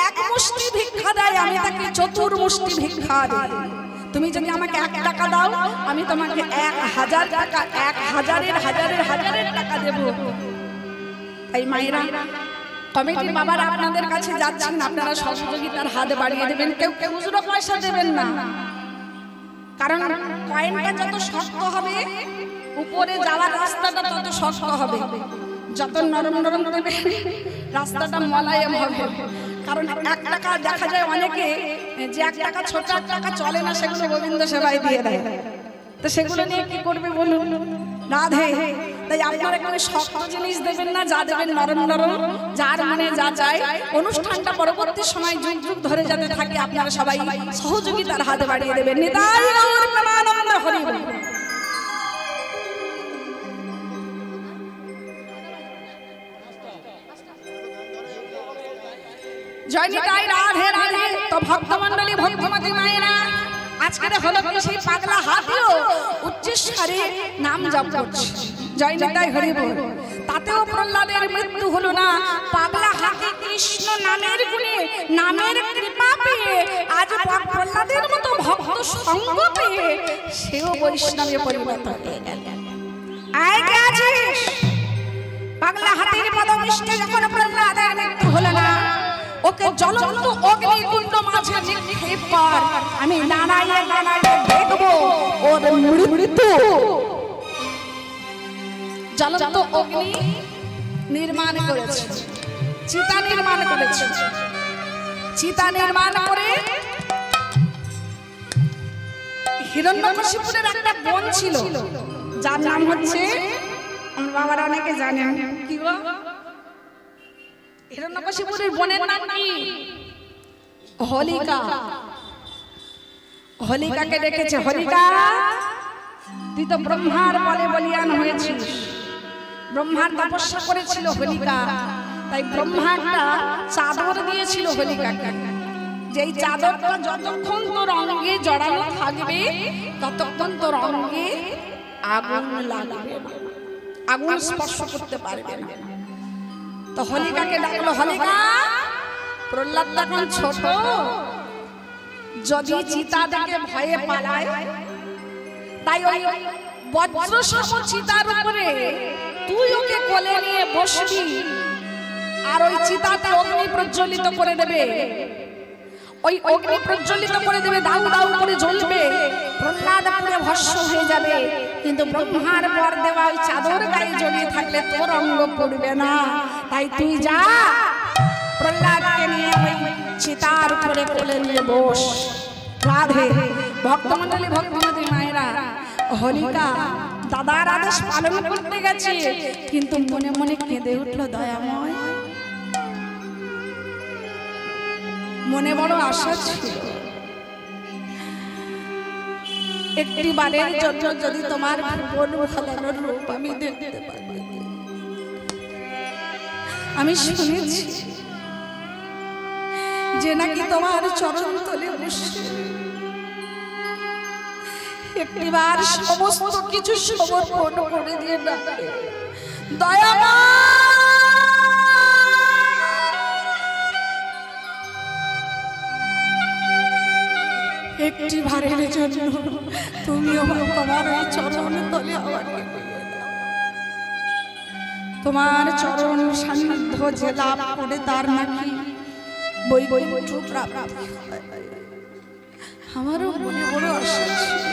1 মুষ্টি ভিক্ষা দেয়, আমি তাকে 4 মুষ্টি ভিক্ষা দিই। তুমি যদি আমাকে 1 টাকা দাও, আমি তোমাকে 1000 টাকা, 1000-এর হাজারের টাকা দেব। এই মায়েরা কমিটির বাবারা আপনাদের কাছে যাচ্ছেন, আপনারা সহযোগিতার হাত বাড়িয়ে দেবেন, কেউ খুচরো পয়সা দেবেন না, কারণ কয়েনটা যত শক্ত হবে উপরে যাওয়ার রাস্তাটা তত শক্ত হবে, যত নরম নরম দেবে রাস্তাটা মোলায়েম হবে। কারণ 1 টাকা দেখা যায় অনেকে যে 1 টাকা ছোট 1 টাকা চলে না, সেগুলো গোবিন্দ সেবায় দিয়ে দেয়, তো সেগুলো নিয়ে কি করবে বলুন? রাধে। তাই আপনারা কোনো শক্ত জিনিস দেবেন না, যা দেবেন নরম নরম, যার মনে যা চায়। অনুষ্ঠানটা পরবর্তী সময় যুগ যুগ ধরে যাতে থাকে, আপনারা সবাই সহযোগিতার হাত বাড়িয়ে দেবেন। নিতাই গৌর প্রেমানন্দ হরি বল। জয় নিতাই, রাধে রাধে। তো ভক্তমণ্ডলী, ভক্তমতী মায়েরা, আজকের হলো সেই পাগলা হাতিও উচ্চস্বরে নাম জপ করছে, জয় নিতাই হরি বল। তাতেও প্রহ্লাদের মৃত্যু হলো না। পাগলা হাতি কৃষ্ণ নামের গুণে, নামের কৃপা পেয়ে আজ প্রহ্লাদের মতো ভক্ত সঙ্গ পেয়ে সেও বৈষ্ণবে পরিণত হয়ে গেল। আয় কে আছিস? পাগলা হাতির পদমিষ্টে যখন প্রহ্লাদের মৃত্যু হলো না, ওকে জ্বলন্ত অগ্নিকুণ্ড মাঝে নিক্ষেপ কর, আমি নানাইয়ে নানাইয়ে দেখব ওর মৃত্যু। জ্বলন্ত অগ্নি নির্মাণ করেছে, চিতা নির্মাণ করেছে। চিতা নির্মাণ করে হিরণ্যকশিপুরের একটা বোন ছিল, যার নাম হচ্ছে, আমার বাবারা অনেকে জানেন, কি গো? হিরণ্যকশিপুরের বোনের নাম কি? হোলিকা। হোলিকাকে ডেকেছে, হোলিকা তুই তো ব্রহ্মার বলে বলিয়ান হয়েছিস। ব্রহ্মার তপস্যা করেছিল হোলিকা, তাই ব্রহ্মা একটা চাদর দিয়েছিল হোলিকাকে, যেই চাদরটা যতক্ষণ তোর অঙ্গে জড়ানো থাকবে ততক্ষণ তোর অঙ্গে আগুন লাগবে, আগুন স্পর্শ করতে পারবে না। তো হোলিকাকে ডাকলো, হোলিকা প্রহ্লাদ তখন ছোট, যদি চিতা দেখে ভয়ে পালায়, তাই ওই বজ্র সম চিতার উপরে তুই ওকে কোলে নিয়ে বসবি, আর ওই চিতাতে অগ্নি প্রজ্বলিত করে দেবে, ওই অগ্নি প্রজ্বলিত করে দেবে, দাউ দাউ করে জ্বলবে, প্রহ্লাদ পুরে ভস্ম হয়ে যাবে, কিন্তু ব্রহ্মার বর দেওয়া ওই চাদর গায়ে জড়িয়ে থাকলে তোর অঙ্গ পড়বে না। তাই তুই যা, প্রহ্লাদকে নিয়ে ওই চিতার উপরে কোলে নিয়ে বস। রাধে। ভক্তমণ্ডলী, ভক্তমতী মায়েরা, হোলিকা দাদার আদেশ পালন করতে গেছে, কিন্তু মনে মনে কেঁদে উঠলো, দয়াময় মনে বড় আশা ছিল, একটি বারের জন্য যদি তোমার ফলানোর রূপ আমি দেখতে পারি। আমি শুনেছি যে নাকি তোমার চরণ তলে বসে একটিবার সমস্ত কিছু সমর্পণ করে দিয়ে ডাকে, দয়াময় একটি বারের জন্য তুমি তোমার এই চরণ তলে আমাকে তোমার চরণ সান্নিধ্য যে লাভ করে তার নাকি বৈকুণ্ঠ প্রাপ্তি হয়। আমারও মনে বড় আশা ছিল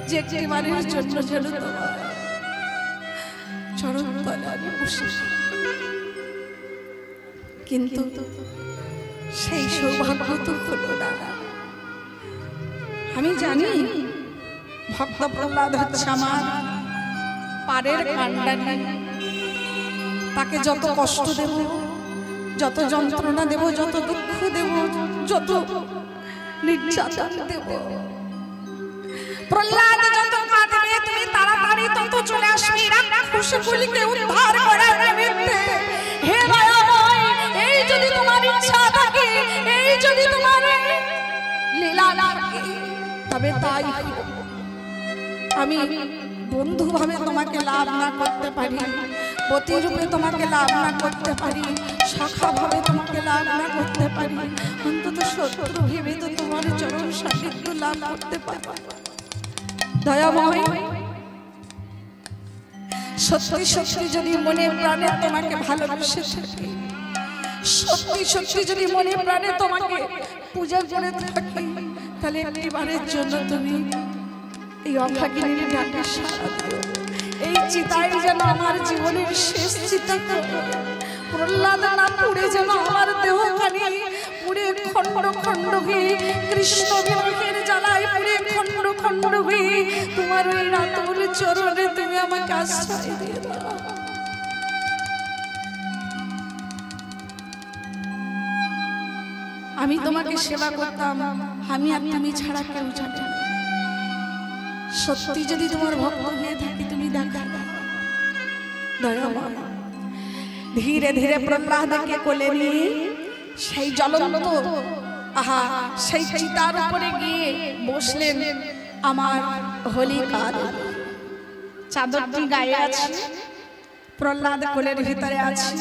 যে একটি বারের জন্য যেন তোমার চরণ তলে আমি বসে, কিন্তু সেই সৌভাগ্য তো হলো না। আমি জানি ভক্ত প্রহ্লাদ হচ্ছে আমার পারের কাণ্ডারি, তাকে যত কষ্ট দেব, যত যন্ত্রণা দেব, যত দুঃখ দেব, যত নির্যাতন দেব, প্রহ্লাদ যত কাঁদবে তুমি তাড়াতাড়ি তত চলে আসবে রাক্ষসগুলিকে উদ্ধার করার নিমিত্তে। হে দয়াময়, এই যদি তোমার ইচ্ছা থাকে, এই যদি তোমার লীলা থাকে, তবে তাই আমি বন্ধু ভাবে তোমাকে লাভ না করতে পারি, পতি রূপে তোমাকে লাভ না করতে পারি, সখা ভাবে তোমাকে লাভ না করতে পারি, অন্তত শত্রু ভেবে তো তোমার চরণ সান্নিধ্য লাভ করতে পারি। দয়াময় সত্যি সত্যি যদি মনে প্রাণে তোমাকে ভালোবেসে থাকি, সত্যি সত্যি যদি মনে প্রাণে তোমাকে পূজা করে থাকি, তাহলে একবারের জন্য তুমি এই অভাগিনীর ডাকে সাড়া দিও। এই চিতাই যেন আমার জীবনের শেষ চিতা, প্রহ্লাদ না পুড়ে যেন আমার দেহখানি পুড়ে খণ্ড খণ্ড হয়ে, কৃষ্ণ বিরহের জ্বালায় পুড়ে খণ্ড খণ্ড হয়ে তোমার ওই রাতুল চরণে তুমি আমাকে আশ্রয় দিয়ে দাও। আমি তোমাকে সেবা করতাম, আমি আর তুমি ছাড়া কেউ জানে না। সত্যি যদি তোমার ভক্ত হয়ে থাকি তুমি দেখা দয়াময়। ধীরে ধীরে প্রহ্লাদকে কোলে নিয়ে সেই জ্বলন্ত সেই চিতার উপরে গিয়ে বসলেন আমার হোলিকার। চাদরটি গায়ে আছে, প্রহ্লাদ কোলের ভিতরে আছে,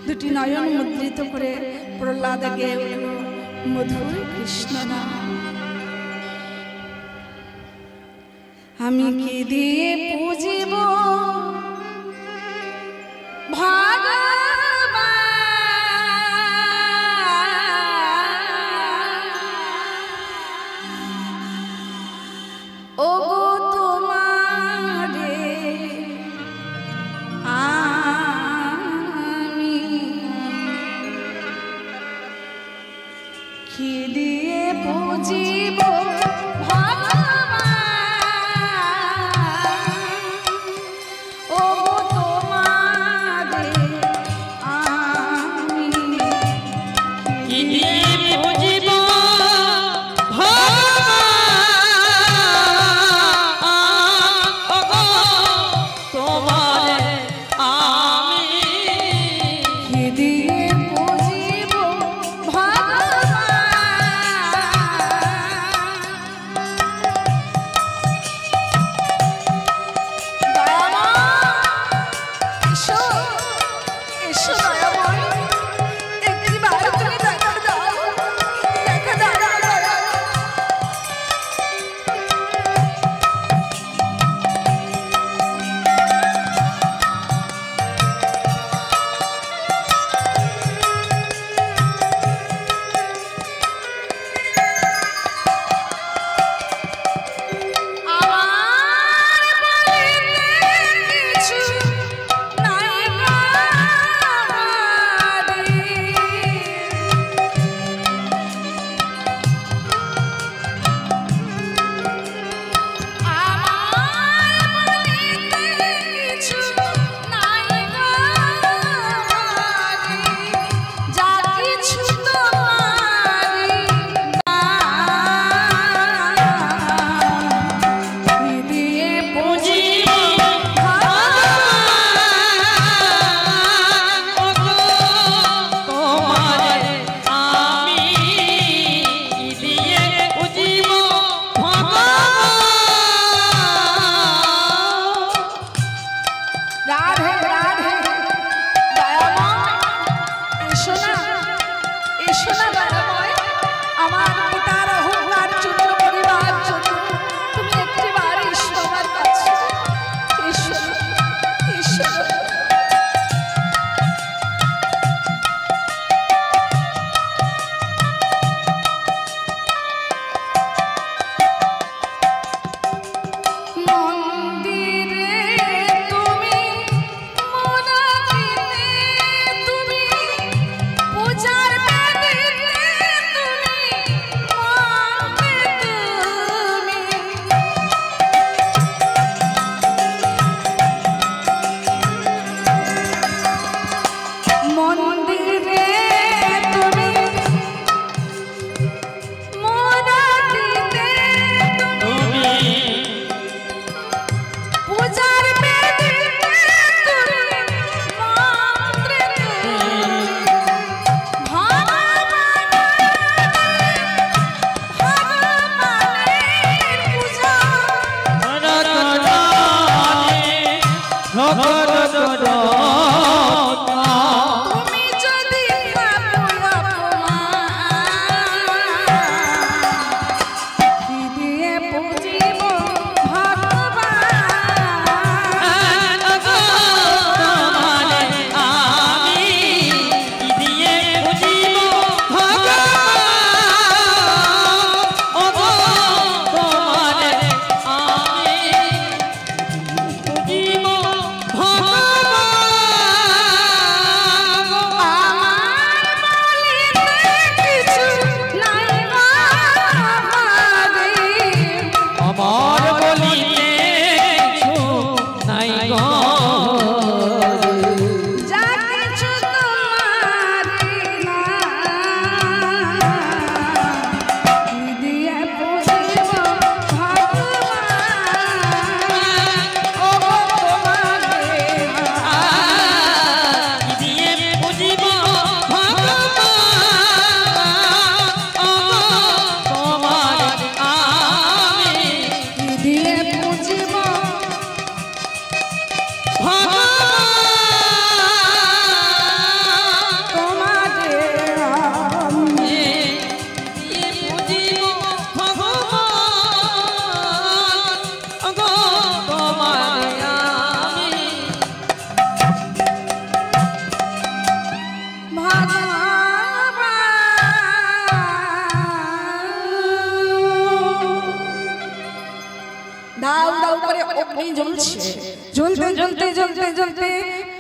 দুটি নয়ন মুদ্রিত করে প্রহ্লাদ গেয়ে উঠল মধুর কৃষ্ণ নাম। আমি কি দিয়ে পুজিব ভগবান, ও গো তোমারে আমি কি দিয়ে পুজিব পূজার জ্বলতে জ্বলতে জ্বলতে জ্বলতে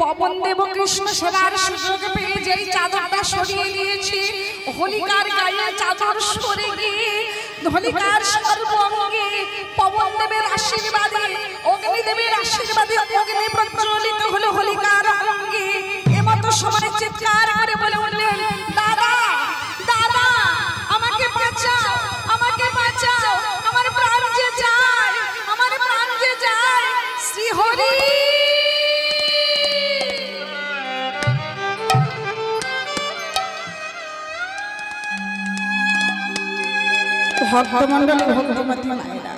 পবন দেব কৃষ্ণ সেবার সুযোগ পেয়ে যেই চাদরটা সরিয়ে দিয়েছে, হোলিকার গায়ে চাদর সরে গিয়ে হোলিকার সর্বাঙ্গে পবন দেবের আশীর্বাদে, অগ্নিদেবের আশীর্বাদে অগ্নি প্রজ্বলিত হলো হোলিকার অঙ্গে। এমতো সময় চিৎকার করে বলে উঠলেন, দাদা দাদা আমাকে বাঁচাও, আমাকে বাঁচাও, আমার প্রাণ যে যায়, আমার প্রাণ যে যায়। শ্রী হরি ভক্তমণ্ডলী ভক্তমতী মায়েরা,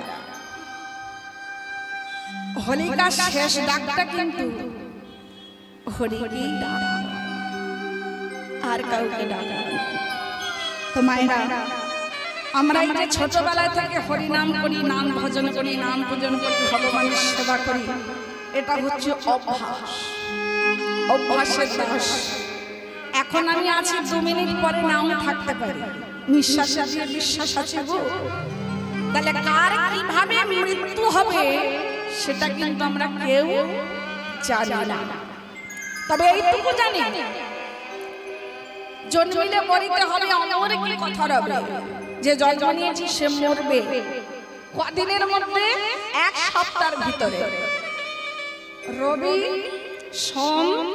হোলিকার শেষ ডাকটা কিন্তু হরিকেই ডাক, আর কাউকে ডাক। তো মায়েরা, আমরা এই যে ছোটবেলা থেকে হরিনাম করি, নাম ভজন করি, নাম পূজন করি, ভগবানের সেবা করি, এটা হচ্ছে অভ্যাস, অভ্যাসের দাস। এখন আমি আছি, 2 মিনিট পরে নাও থাকতে পারি, নিঃশ্বাস দিয়ে বিশ্বাস আছে গো। তাহলে কার কিভাবে মৃত্যু হবে সেটা কিন্তু আমরা কেউ জানি না। তবে এইটুকু জানি, জন্মিলে মরিতে হবে, অমর কি কথা রবে, যে জন্ম নিয়েছি সে মরবে। কদিনের মধ্যে? 1 সপ্তাহের ভিতরে। রবি, সোম,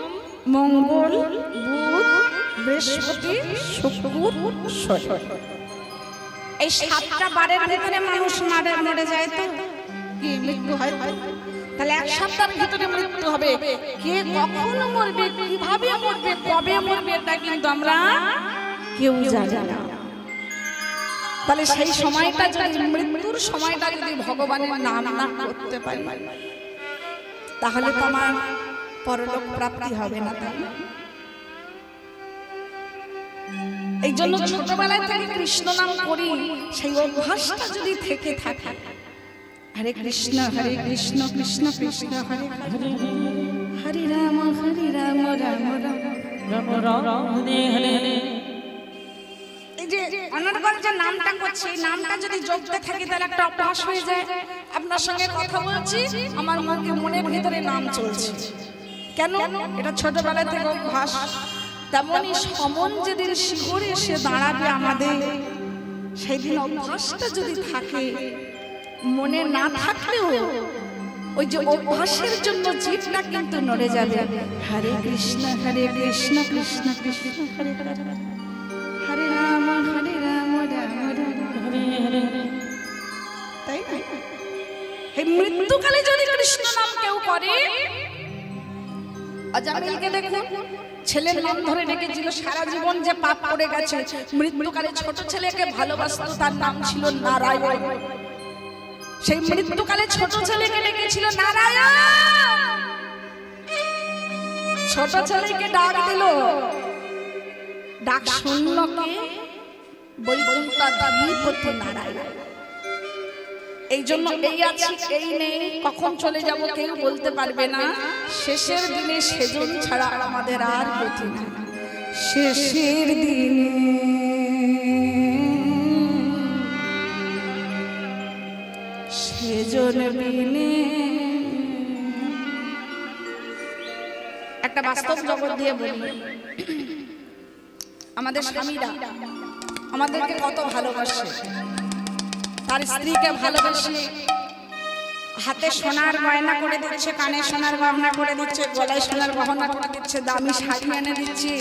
মঙ্গল, বুধ, বৃহস্পতি, শুক্র, শনি, এই 7টা বারের ভিতরে মানুষ মরে যায়, তো কি মৃত্যু হয়? তাহলে 1 সপ্তাহের ভিতরে মৃত্যু হবে। কে কখন মরবে, কিভাবে মরবে, কবে মরবে, এটা কিন্তু আমরা কেউ জানি না। তাহলে সেই সময়টা যদি, মৃত্যুর সময়টা যদি ভগবানের নাম না করতে পারি, তাহলে তো আমার পরলোক প্রাপ্তি হবে না। তাই এই জন্য ছোটবেলায় থেকে কৃষ্ণ নাম করি, সেই অভ্যাসটা যদি থেকে থাকে, হরে কৃষ্ণ কৃষ্ণ কৃষ্ণ হরে হরে, হরে রাম রাম রাম রাম হরে হরে। এই যে অনর্গল যে নামটা করছে, এই নামটা যদি জপতে থাকি তাহলে একটা অভ্যাস হয়ে যায়। আপনার সঙ্গে কথা বলছি, আমার মনের ভিতরে নাম চলছে। কেন? এটা ছোটবেলা থেকে অভ্যাস। তেমনই সমন যেদিন শিহরে এসে দাঁড়াবে আমাদের, সেই দিন অভ্যাসটা যদি থাকে, মনে না থাকলেও ওই যে অভ্যাসের জন্য জিভটা কিন্তু নড়ে যাবে। হরে কৃষ্ণ কৃষ্ণ কৃষ্ণ হরে হরে, হরে রাম রাম রাম হরে হরে। তাই না? এই মৃত্যুকালে যদি কৃষ্ণ নাম কেউ করে, আজামিলকে দেখুন, ছেলের নাম ধরে ডেকেছিল, সারা জীবন যে পাপ করে গেছে, মৃত্যুকালে ছোট ছেলেকে ভালোবাসতো, তার নাম ছিল নারায়ণ। সেই মৃত্যুকালে ছোট ছেলেকে ডেকেছিল নারায়ণ। ছোট ছেলেকে ডাক দিল, ডাক শুনল কে? বৈকুণ্ঠাধিপতি নারায়ণ। এই জন্য এই আছি এই নেই, কখন চলে যাব কেউ বলতে পারবে না। শেষের দিনে সেজন ছাড়া আমাদের আর গতি না। শেষের দিনে সেজন বিনে। একটা বাস্তব জগৎ দিয়ে বলি, আমাদের স্বামীরা আমাদেরকে কত ভালোবাসে, তার স্ত্রীকে ভালোবাসে, হাতে সোনার গয়না করে দিচ্ছে, কানে সোনার গহনা করে দিচ্ছে, গলায় সোনার গহনা করে দিচ্ছে, দামি শাড়ি এনে দিচ্ছে,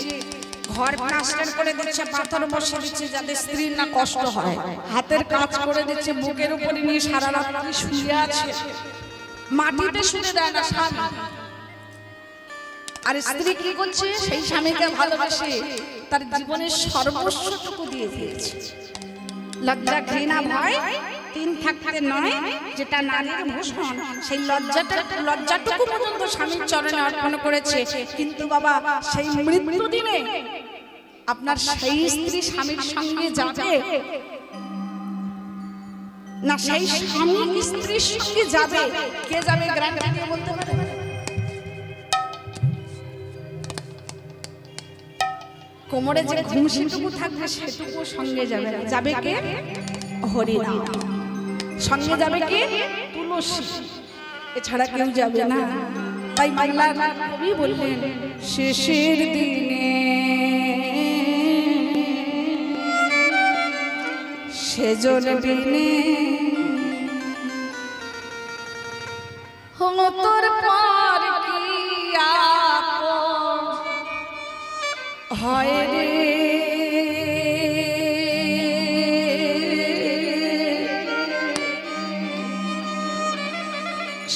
ঘর প্লাস্টার করে দিচ্ছে, পাথর বসে দিচ্ছে যাতে স্ত্রীর না কষ্ট হয়, হাতের কাজ করে দিচ্ছে, বুকের উপরে নিয়ে সারা রাত্রি শুয়ে আছে, মাটিতে শুতে দেয় না স্বামী। আর স্ত্রী কি করছে? সেই স্বামীকে ভালোবাসে, তার জীবনের সর্বস্বটুকু দিয়ে দিয়েছে। লজ্জা ঘৃণা ভয় 3 থাকতে নয়, যেটা নারীর ভূষণ, সেই লজ্জাটুকু পর্যন্ত স্বামীর চরণে অর্পণ করেছে। কিন্তু বাবা, সেই মৃত্যু দিনে আপনার সেই স্ত্রী স্বামীর সঙ্গে যাবে না, সেই স্বামী স্ত্রীর সঙ্গে যাবে, কে যাবে গ্যারান্টি দিয়ে বলতে পারে? কোমরে যে ঘুমসিটুকু থাকবে সেটুকু সঙ্গে যাবে। যাবে কে? হরিনাম। সঙ্গে যাবে কে? তুলসী। এছাড়া কেউ যাবে না। তাই বাংলার কবি বললেন শেষের দিনে সেজন বিনে তোর পর কি আপন হয় রে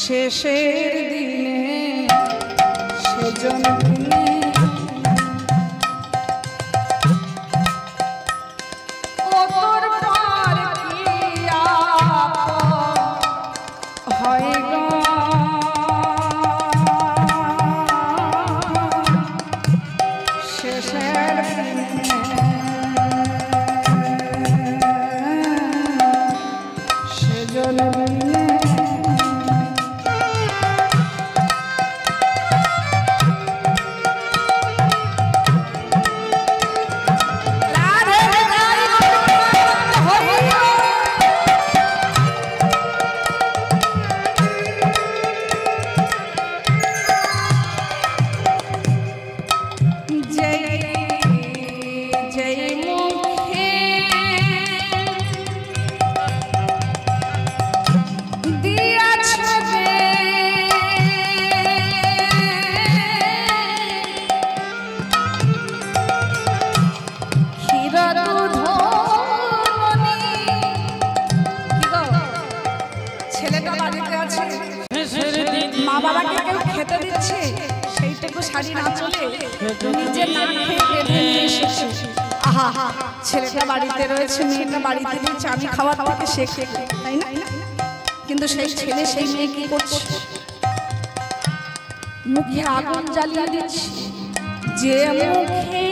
শেষের দিনে সেজন বিনে মা বাবাকে কেউ খেতে দিচ্ছে সেইটুকু শাড়ি না চলে নিজে না খেয়ে নিয়ে এসেছে। আহা ছেলেটা বাড়িতে রয়েছে, মেয়েটা বাড়িতে রয়েছে, আমি খাওয়ার থেকে শেখে, তাই না? কিন্তু সেই ছেলে সেই মেয়ে কি করছে? মুখে আগুন জ্বালিয়ে দিচ্ছে। যে মুখে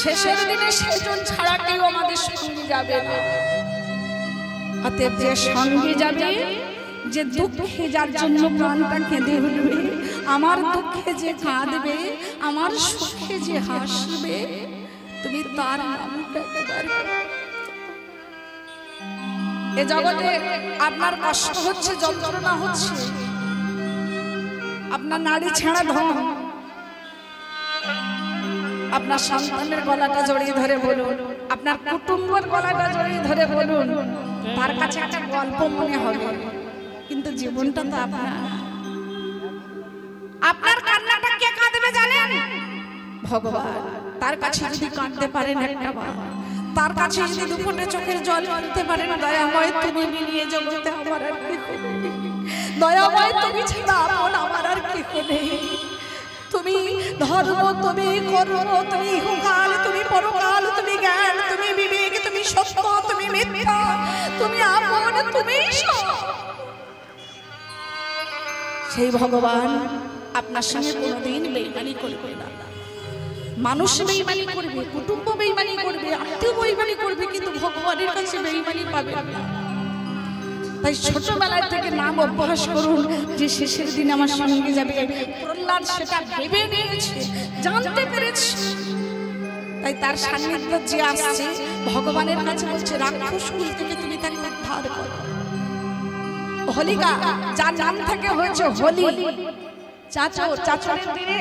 শেষের দিনে সেজন ছাড়া কেউ আমাদের সঙ্গে যাবে না। অতএব যে সঙ্গে যাবে, যে দুঃখে যার জন্য প্রাণটা কেঁদে উঠবে, আমার দুঃখে যে কাঁদবে, আমার সুখে যে হাসবে, তুমি তার নামটা একবার। এ জগতে আপনার কষ্ট হচ্ছে, যন্ত্রণা হচ্ছে, আপনার নারী ছেঁড়া ধন, আপনার সন্তানের গলাটা জড়িয়ে ধরে বলুন, আপনার কুটুম্বের গলাটা জড়িয়ে ধরে বলুন, তার কাছে একটা গল্প মনে হবে, কিন্তু জীবনটা তো আপনার কান্নাটা কে কাঁদবে জানেন? ভগবান। তার কাছে যদি কাঁদতে পারেন একটা বার, তার কাছে যদি দুপুরে চোখের জল আনতে পারেন, দয়াময় তুমি মিলিয়ে জগতে আমার আর কেহ নেই, দয়াময় তুমি ছাড়া আপন আমার আর কেহ নেই। তুমি ধর্ম, তুমি কর্ম, তুমি ইহকাল, তুমি পরকাল, তুমি জ্ঞান, তুমি বিবেক, তুমি সত্য, তুমি মিথ্যা, তুমি আপন, তুমি সেই ভগবান আপনার সঙ্গে কোনোদিন বেইমানি করবে না। মানুষ বেইমানি করবে, কুটুম্ব বেইমানি করবে, আত্মীয় বেইমানি করবে, কিন্তু ভগবানের কাছে বেইমানি পাবে না। তাই ছোটবেলা থেকে নাম অভ্যাস করুন যে শেষের দিন আমার সঙ্গে যাবে। প্রহ্লাদ সেটা ভেবে নিয়েছে, জানতে পেরেছে। তাই তার সান্নিধ্য যে আসছে, ভগবানের কাছে বলছে রাক্ষস কুল থেকে তুমি তাকে উদ্ধার করো। হোলিকা, যার নাম থেকে হয়েছে হোলি। চাচরের দিনে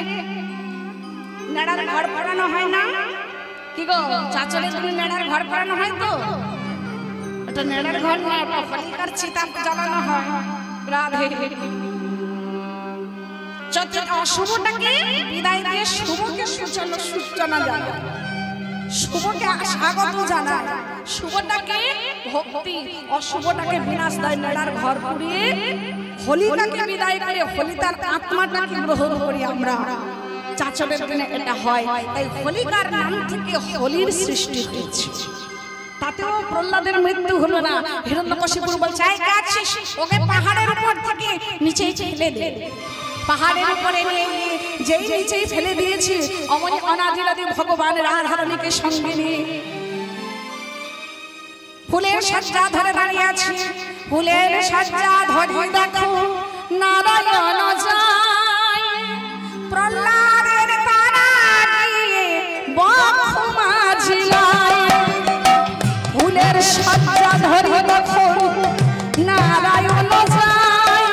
নেড়ার ঘর পড়ানো হয় না? কি গো, চাচরের দিনে নেড়ার ঘর পড়ানো হয় তো? এটা নেড়ার ঘর না, এটা হোলিকার চিতা জ্বালানো হয়। রাধে। অশুভটাকে বিদায় দিয়ে শুভকে সূচনা জানায়, শুভকে স্বাগত জানায়, শুভটাকে ভক্তি, অশুভটাকে বিনাশ দেয়। নেড়ার ঘর পুড়িয়ে হোলিকাকে বিদায় করে হোলিকার আত্মাটাকে গ্রহণ করি আমরা। চাচরের দিনে এটা হয়, তাই হোলিকার নাম থেকে হোলির সৃষ্টি হয়েছে। তাতেও প্রহ্লাদের মৃত্যু হলো না। হিরণ্যকশিপুর বলছে, ওকে পাহাড়ের উপর থেকে নিচে ফেলে দে। পাহাড়ের উপরে যেই নিচেই ফেলে দিয়েছি, অমনি অনাদিরাদি ভগবান রাধারানীকে সঙ্গে নিয়ে ফুলের সজ্জা ধরে দাঁড়িয়ে আছে। ফুলের সজ্জা ধরে দেখো নারায়ণ যায়, প্রহ্লাদের তারা দিয়ে বক্ষ মাঝিলায়। ফুলের সজ্জা ধরে দেখো নারায়ণ যায়,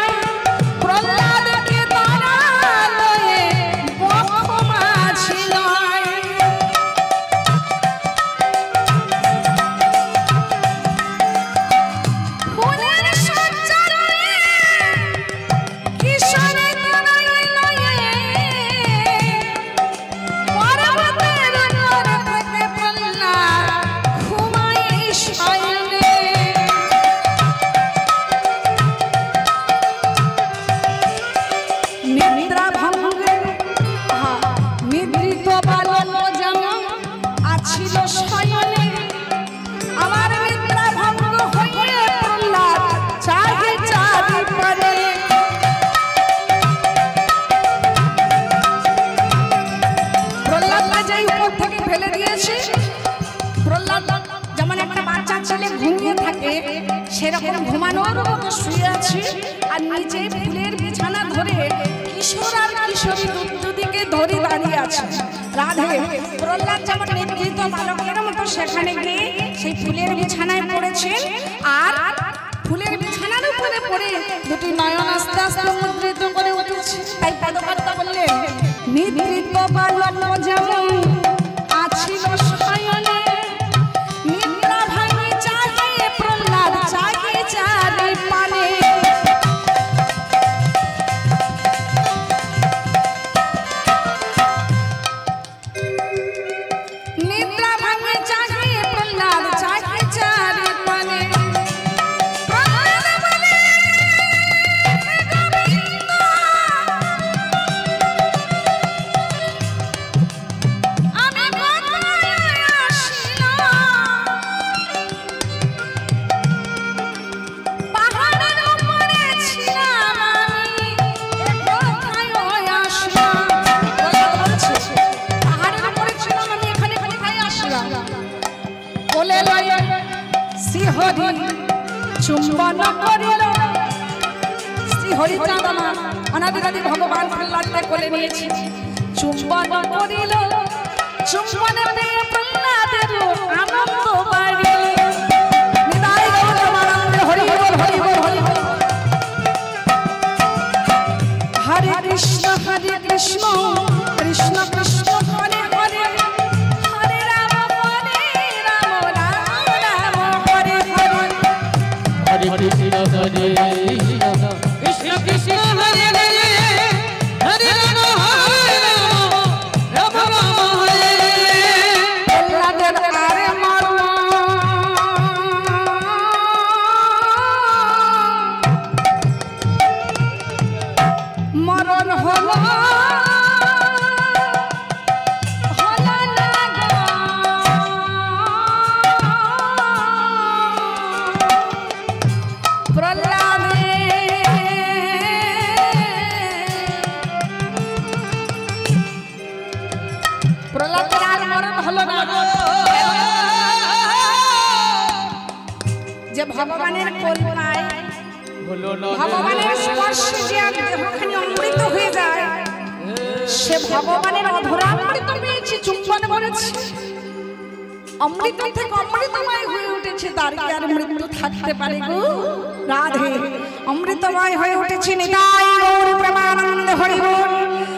প্রহ্লাদকে তারা লয়ে বক্ষ মাঝিলায়। ফুলের সজ্জা লয়ে কিশোরী তনয় লয়ে পর্বতের উপর থেকে প্রহ্লাদ ঘুমায় শয়নে। নিদ্রা ভঙ্গে নিদ্রিত বালক যেমন আছিল শয়নে, আমার নিদ্রা ভঙ্গ হয়ে প্রহ্লাদ চাহি চারি পারে। প্রহ্লাদকে যেই উপর থেকে ফেলে দিয়েছে, প্রহ্লাদ যেমন একটা বাচ্চা ছেলে ঘুমিয়ে থাকে সেরকম ঘুমানোর মতো শুয়ে আছে, আর নিচে ফুলের বিছানা ধরে কিশোর আর কিশোরী দুদিকে ধরে দাঁড়িয়ে আছে। রাধে। প্রহ্লাদ যেমন নিদ্রিত বালকের মতো সেখানে গিয়ে সেই ফুলের বিছানায় পড়েছেন, আর ফুলের বিছানার উপরে পড়ে দুটি নয়ন আস্তে আস্তে মুদ্রিত করে উঠেছে। তাই পদকর্তা বললেন, নিদ্রিত বালক যেমন আছিল শয়নে, নিদ্রা ভাঙি চাহে প্রহ্লাদ চাহে চারি পানে। নিদ্রা ভাঙি চাহে প্রহ্লাদ চাহে চারি পানে। প্রহ্লাদ বলে, গোবিন্দ আমি কোথায় আসিলাম? পাহাড়ের উপরে ছিলাম আমি, কোথায় আসলাম? প্রহ্লাদ বলছে, পাহাড়ের উপরে ছিলাম আমি, এখানে কোথায় আসলাম? বলে লয় শ্রীহরি চুম্বন করিল। শ্রীহরি চাঁদমা অনাদিরাদি ভগবান প্রহ্লাদকে কোলে নিয়েছে, চুম্বন করিল। চুম্বনে পেয়ে প্রহ্লাদের আনন্দ বাড়িল। নিতাই গৌর রামানন্দ, হরি বল হরি বল হরি বল। হরে কৃষ্ণ কৃষ্ণ কৃষ্ণ হরে হরে, হরে রাম রাম রাম হরে হরে। हरे कृष्ण हरे कृष्ण कृष्ण हरे हरे, हरे राम राम राम हरे। প্রহ্লাদের আরে মরণ হলো না গো। প্রহ্লাদে প্রহ্লাদের আর মরণ হলো না গো। যে ভগবানের কল্পনায় ভগবানের স্পর্শে যে দেহখানি অমৃত হয়ে যায়, সে ভগবানের অধরামৃত পেয়েছে, চুম্বন করেছে, অমৃত থেকে অমৃতময় হয়ে উঠেছে। তার কি আর মৃত্যু থাকতে পারে গো? রাধে অমৃতময় হয়ে উঠেছে নিতাই গৌর প্রেমানন্দ হরি বল।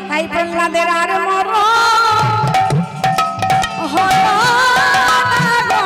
তাই প্রহ্লাদের আর মরণ হলো না গো।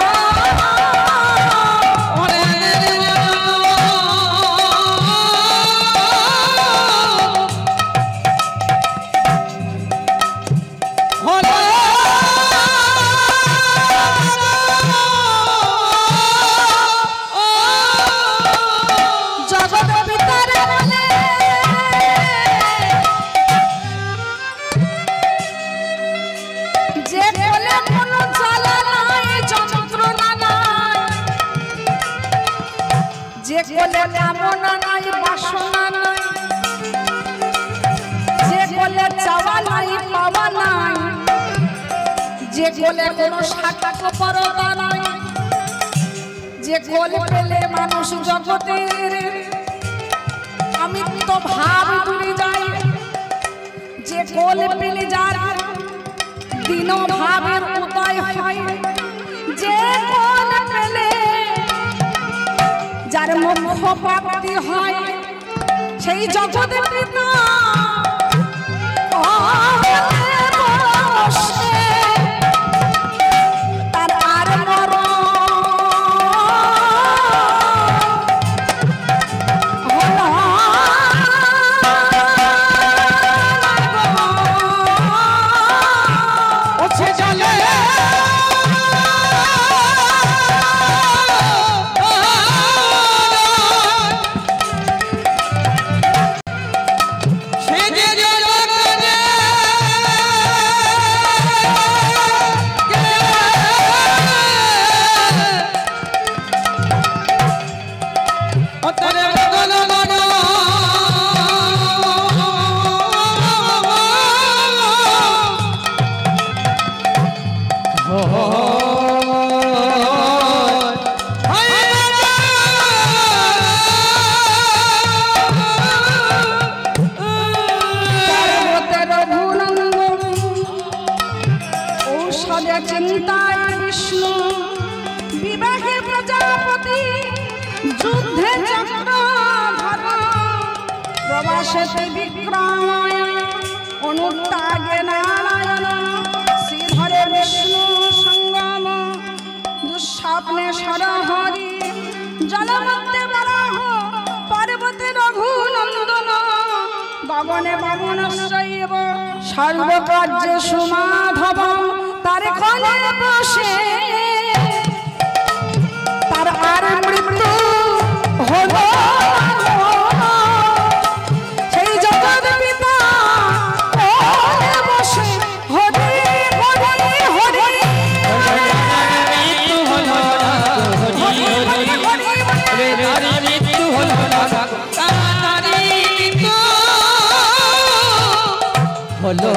যে কোলে কোনো স্বার্থপরতা নাই, যে কোল পেলে মানুষ জগতের অমিত্র ভাব দূরে যায়, যে কোল পেলে যার দীন ভাবের উদয় হয়, যে কোল পেলে যার মোক্ষ প্রাপ্তি হয়, সেই জগতের পিতা অনুত্তাগে নারায়ণ শ্রীধরে বিষ্ণু সঙ্গম দুঃস্বপ্নে সরহরি জলমধ্যে বরাহ পর্বতে রঘুনন্দন গগনে বামনশৈব সর্বকার্যে সুমাধব তার কোলে বসে তার আর মৃত্যু হলো হলো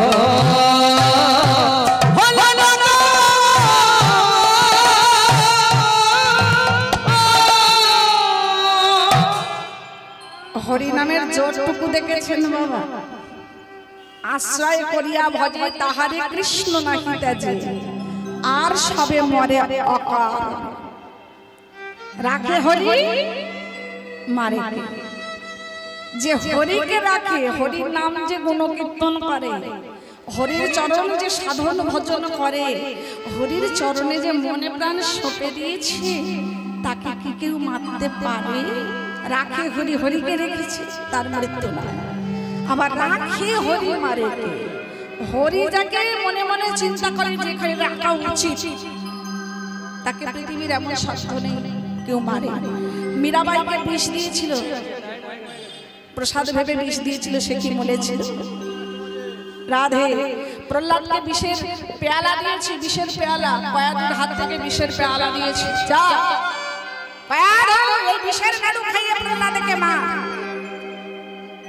হরি নামের জোরটুকু দেখেছেন বাবা? আশ্রয় করিয়া ভজে তাহারে কৃষ্ণ নাহি তেজে, আর সবে মরে অকাল। রাখে হরি মারে কে? যে হরিকে রাখে, হরির নাম যে গুণকীর্তন করে, হরির চরণ যে সাধন ভজন করে, হরির চরণে যে মনে প্রাণ সঁপে দিয়েছে, তাকে কি কেউ মারতে পারে? রাখে হরি, হরিকে রেখেছে, তার মৃত্যু না। আবার রাখে হরি মারে কে? হরি যাকে মনে মনে চিন্তা করে যেখানে রাখা উচিত, তাকে পৃথিবীর এমন সাধ্য নেই কেউ মারে। মীরাবাইকে বিষ দিয়েছিল, প্রসাদ ভেবে বিষ দিয়েছিল, সে কি বলেছিল? রাধে প্রহ্লাদকে বিষের পেয়ালা দিয়েছি, বিষের পেয়ালা, কয়াদুর হাত থেকে বিষের পেয়ালা দিয়েছি, যা কয়াদু এই বিষের নাড়ু খাইয়ে প্রহ্লাদকে মা।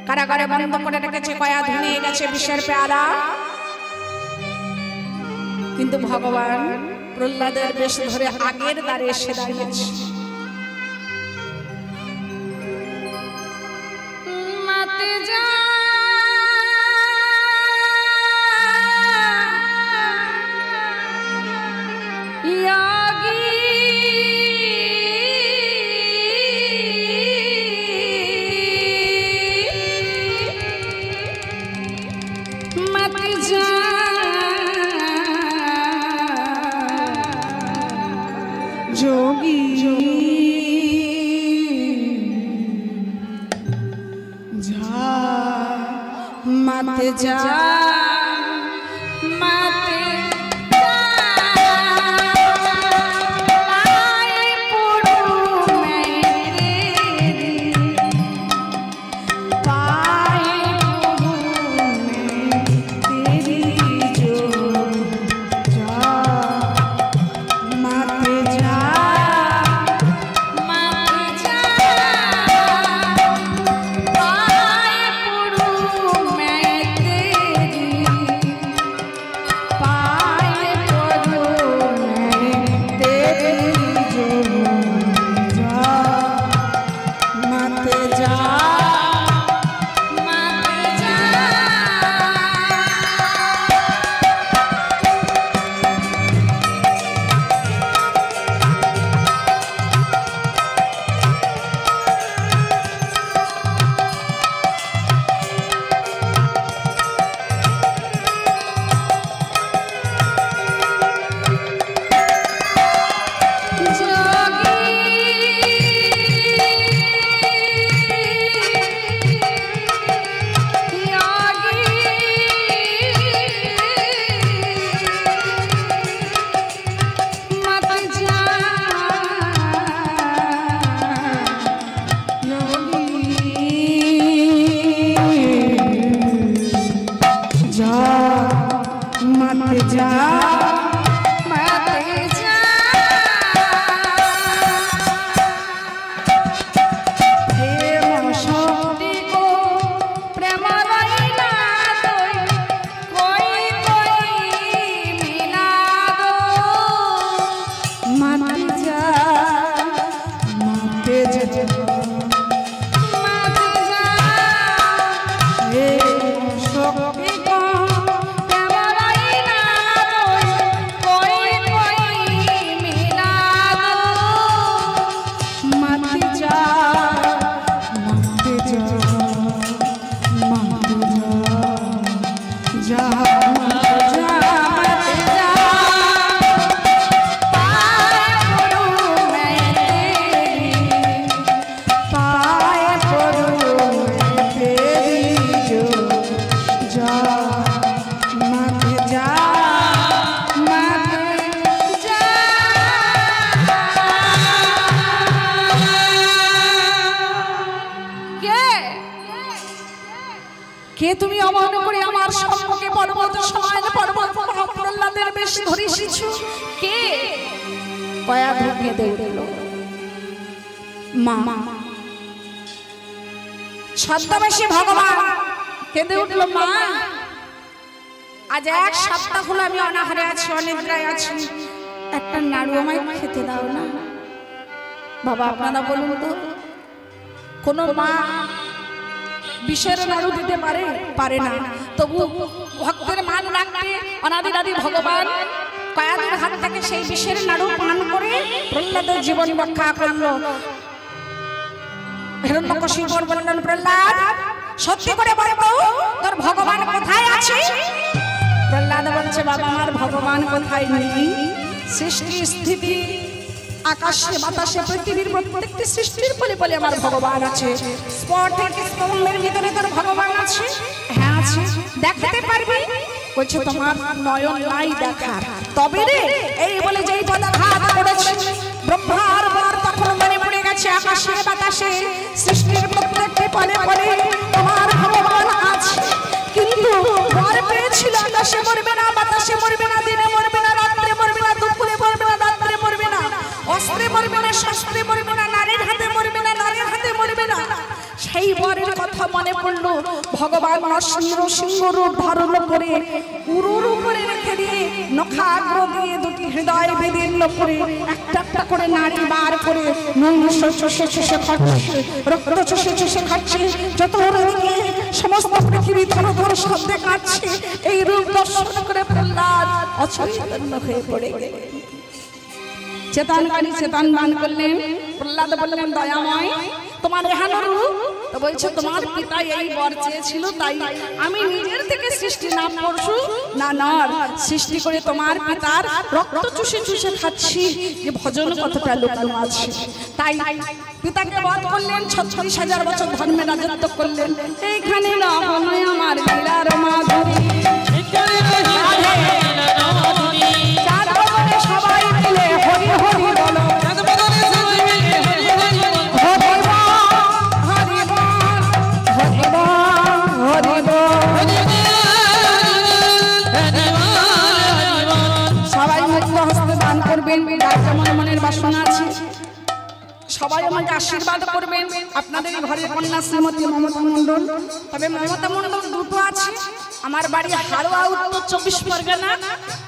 কারাগারে বন্ধ করে রেখেছে, কয়াদু নিয়ে গেছে বিষের পেয়ালা। কিন্তু ভগবান প্রহ্লাদের বেশ ধরে আগের দ্বারে এসে দাঁড়িয়েছে। মাতে যা যা যোগী যা মাতে যা তুমি অমন করে আমার সম্মুখে পর্বত সমান পর্বত প্রহ্লাদের বেশ ধরে এসেছো কে কয়া ঢুকে দিল মা ছদ্মবেশী ভগবান কেঁদে উঠল মা আজ এক সপ্তাহ হলো আমি অনাহারে আছি অনিদ্রায় আছি একটা নাড়ু আমায় খেতে দাও না বাবা আপনারা বলুন তো কোন মা বিষের নাড়ু দিতে পারে না তবু ভক্তের মান রাখতে অনাদিরাদি ভগবান কয়াদের হাত থেকে সেই বিষের নাড়ু পান করে প্রহ্লাদের জীবন রক্ষা করলো হিরণ্যকশিপু বললেন প্রহ্লাদ সত্যি করে বল তোর ভগবান কোথায় আছে প্রহ্লাদ বলছে বাবা আমার ভগবান কোথায় নেই সৃষ্টি স্থিতি আকাশে বাতাসে পৃথিবীর প্রত্যেকটি সৃষ্টির পলে পলে আমার ভগবান আছে স্পট থেকে স্তম্ভের ভিতরে তোর ভগবান আছে হ্যাঁ আছে দেখতে পারবি বলছে তোমার নয়ন নাই দেখার তবে রে এই বলে যেই পদাঘাত করেছে ব্রহ্মার বর তখন মনে পড়ে গেছে আকাশে বাতাসে সৃষ্টির প্রত্যেকটি পলে পলে তোমার ভগবান আছে কিন্তু বর পেয়েছিল আকাশে মরবে না বাতাসে মরবে না দিনে মরবে না রাত্রে মরবে না দুপুরে মরবে না রাত্রে মরবে না অস্ত্রে মরবে না শাস্ত্রে মরবে না নারীর হাতে মরবে না নারীর হাতে মরবে না সেই বরের কথা মনে পড়ল ভগবান নরসিংহ রূপ ধারণ করে উরুর উপরে রেখে দিয়ে নখাগ্র দিয়ে দুটি হৃদয় বিদীর্ণ করে একটা একটা করে নারী বার করে নুন চষে চষে খাচ্ছে রক্ত চষে চষে খাচ্ছে চতুর্দিকে সমস্ত পৃথিবী ধর ধর শব্দে কাটছে এই রূপ দর্শন করে প্রহ্লাদ অচৈতন্য হয়ে পড়ে গেলেন চেতনকারী চেতন বান করলেন প্রহ্লাদ বললেন দয়াময় তোমার এহানুরু তো বলছে তোমার পিতা এই বর চেয়েছিল, তাই আমি নিজের থেকে সৃষ্টি না পরশু না নর সৃষ্টি করে তোমার পিতার রক্ত চুষে চুষে খাচ্ছি, যে ভজন কতটা লুকানো আছে। তাই পিতাকে বধ করলেন, 36,000 বছর ধর্মে রাজত্ব করলেন। এইখানে রমণী আমার লীলার মাধুরী, চার বদনে সবাই মিলে হরি হরি বলো, সবাই মুক্ত হস্তে দান করবেন, যার যেমন মনের বাসনা আছে সবাই আমাকে আশীর্বাদ করবেন। আপনাদের ঘরের কন্যা শ্রীমতী মমতা মণ্ডল। তবে মমতা মণ্ডল দুটো আছে, আমার বাড়ি হারোয়া উত্তর 24 পরগনা,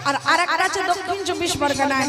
আর আরেকটা আছে দক্ষিণ 24 পরগনায়।